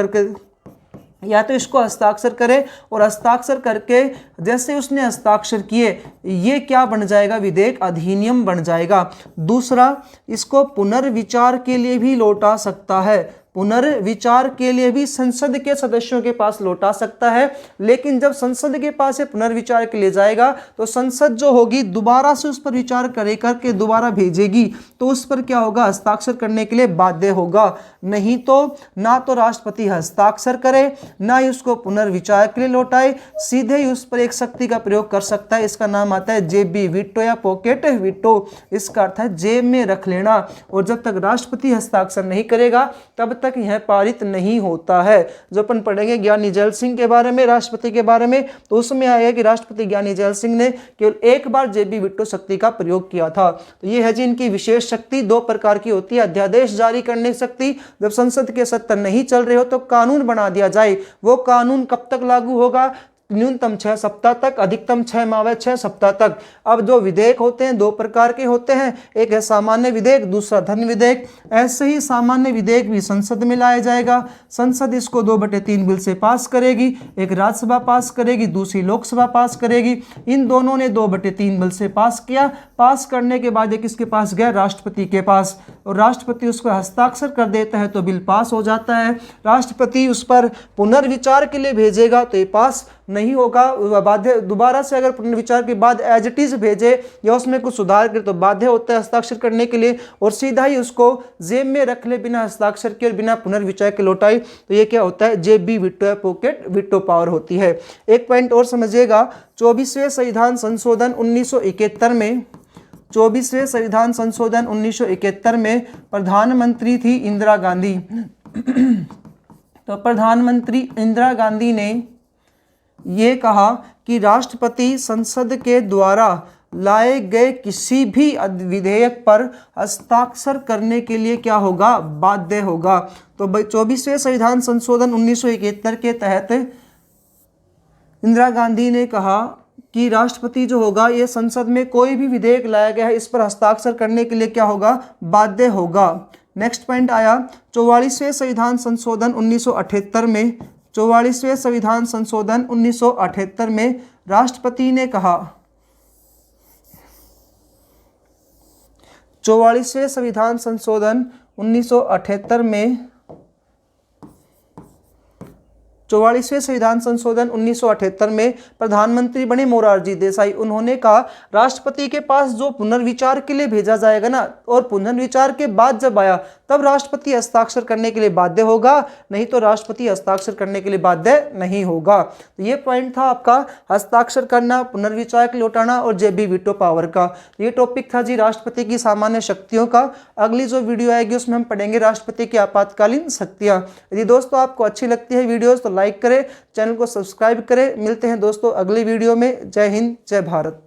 करे, और हस्ताक्षर करके जैसे उसने हस्ताक्षर किए ये क्या बन जाएगा? विधेयक अधिनियम बन जाएगा। दूसरा, इसको पुनर्विचार के लिए भी लौटा सकता है। पुनर्विचार के लिए भी संसद के सदस्यों के पास लौटा सकता है, लेकिन जब संसद के पास पुनर्विचार के लिए जाएगा तो संसद जो होगी दोबारा से उस पर विचार करके दोबारा भेजेगी, तो उस पर क्या होगा? हस्ताक्षर करने के लिए बाध्य होगा। नहीं तो ना तो राष्ट्रपति हस्ताक्षर करे, ना ही उसको पुनर्विचार के लिए लौटाए, सीधे ही उस पर एक शक्ति का प्रयोग कर सकता है। इसका नाम आता है जेबी वीटो या पॉकेट वीटो। इसका अर्थ है जेब में रख लेना, और जब तक राष्ट्रपति हस्ताक्षर नहीं करेगा तब तक यह पारित नहीं होता है। जो अपन पढ़ेंगे ज्ञानी जैल सिंह के बारे में, राष्ट्रपति के बारे में, तो उसमें आएगा कि राष्ट्रपति ज्ञानी जैल सिंह ने केवल एक बार जेबी वीटो शक्ति का प्रयोग किया था। तो ये है जी इनकी विशेष शक्ति। 2 प्रकार की होती है, अध्यादेश जारी करने की शक्ति, जब संसद के सत्र नहीं चल रहे हो तो कानून बना दिया जाए। वो कानून कब तक लागू होगा? न्यूनतम 6 सप्ताह तक, अधिकतम 6 माह व 6 सप्ताह तक। अब जो विधेयक होते हैं 2 प्रकार के होते हैं, एक है सामान्य विधेयक, दूसरा धन विधेयक। ऐसे ही सामान्य विधेयक भी संसद में लाया जाएगा। संसद इसको 2/3 बिल से पास करेगी, एक राज्यसभा पास करेगी, दूसरी लोकसभा पास करेगी। इन दोनों ने 2/3 बिल से पास किया। पास करने के बाद ये किसके पास गया? राष्ट्रपति के पास, और राष्ट्रपति उस पर हस्ताक्षर कर देता है तो बिल पास हो जाता है। राष्ट्रपति उस पर पुनर्विचार के लिए भेजेगा तो ये पास नहीं होगा, बाध्य। दोबारा से अगर पुनर्विचार के बाद एज इट इज भेजे या उसमें कुछ सुधार करे तो बाध्य होता है हस्ताक्षर करने के लिए, और सीधा ही उसको जेब में रख ले बिना हस्ताक्षर के और बिना पुनर्विचार के लौटाई, तो ये क्या होता है? जेबी वीटो या पॉकेट वीटो पावर होती है। एक पॉइंट और समझिएगा, 24वें संविधान संशोधन 1971 में, 24वें संविधान संशोधन 1971 में प्रधानमंत्री थी इंदिरा गांधी। तो प्रधानमंत्री इंदिरा गांधी ने ये कहा कि राष्ट्रपति संसद के द्वारा लाए गए किसी भी विधेयक पर हस्ताक्षर करने के लिए क्या होगा, बाध्य होगा। तो 24वें संविधान संशोधन 1971 के तहत इंदिरा गांधी ने कहा कि राष्ट्रपति जो होगा ये संसद में कोई भी विधेयक लाया गया है इस पर हस्ताक्षर करने के लिए क्या होगा, बाध्य होगा। नेक्स्ट पॉइंट आया 44वें संविधान संशोधन 1978 में। 44वें संविधान संशोधन 1978 में राष्ट्रपति ने कहा, 44वें संविधान संशोधन 1978 में 44वें संविधान संशोधन 1978 में प्रधानमंत्री बने मोरारजी देसाई। उन्होंने कहा राष्ट्रपति के पास जो पुनर्विचार के लिए भेजा जाएगा ना, और पुनर्विचार के बाद जब आया तब राष्ट्रपति हस्ताक्षर करने के लिए बाध्य होगा, नहीं तो राष्ट्रपति हस्ताक्षर करने के लिए बाध्य नहीं होगा। तो ये पॉइंट था आपका हस्ताक्षर करना, पुनर्विचार के लिए लौटाना और जेबी वीटो पावर का। ये टॉपिक था जी राष्ट्रपति की सामान्य शक्तियों का। अगली जो वीडियो आएगी उसमें हम पढ़ेंगे राष्ट्रपति की आपातकालीन शक्तियाँ। यदि दोस्तों आपको अच्छी लगती है वीडियोज़ तो लाइक करें, चैनल को सब्सक्राइब करें। मिलते हैं दोस्तों अगली वीडियो में। जय हिंद, जय भारत।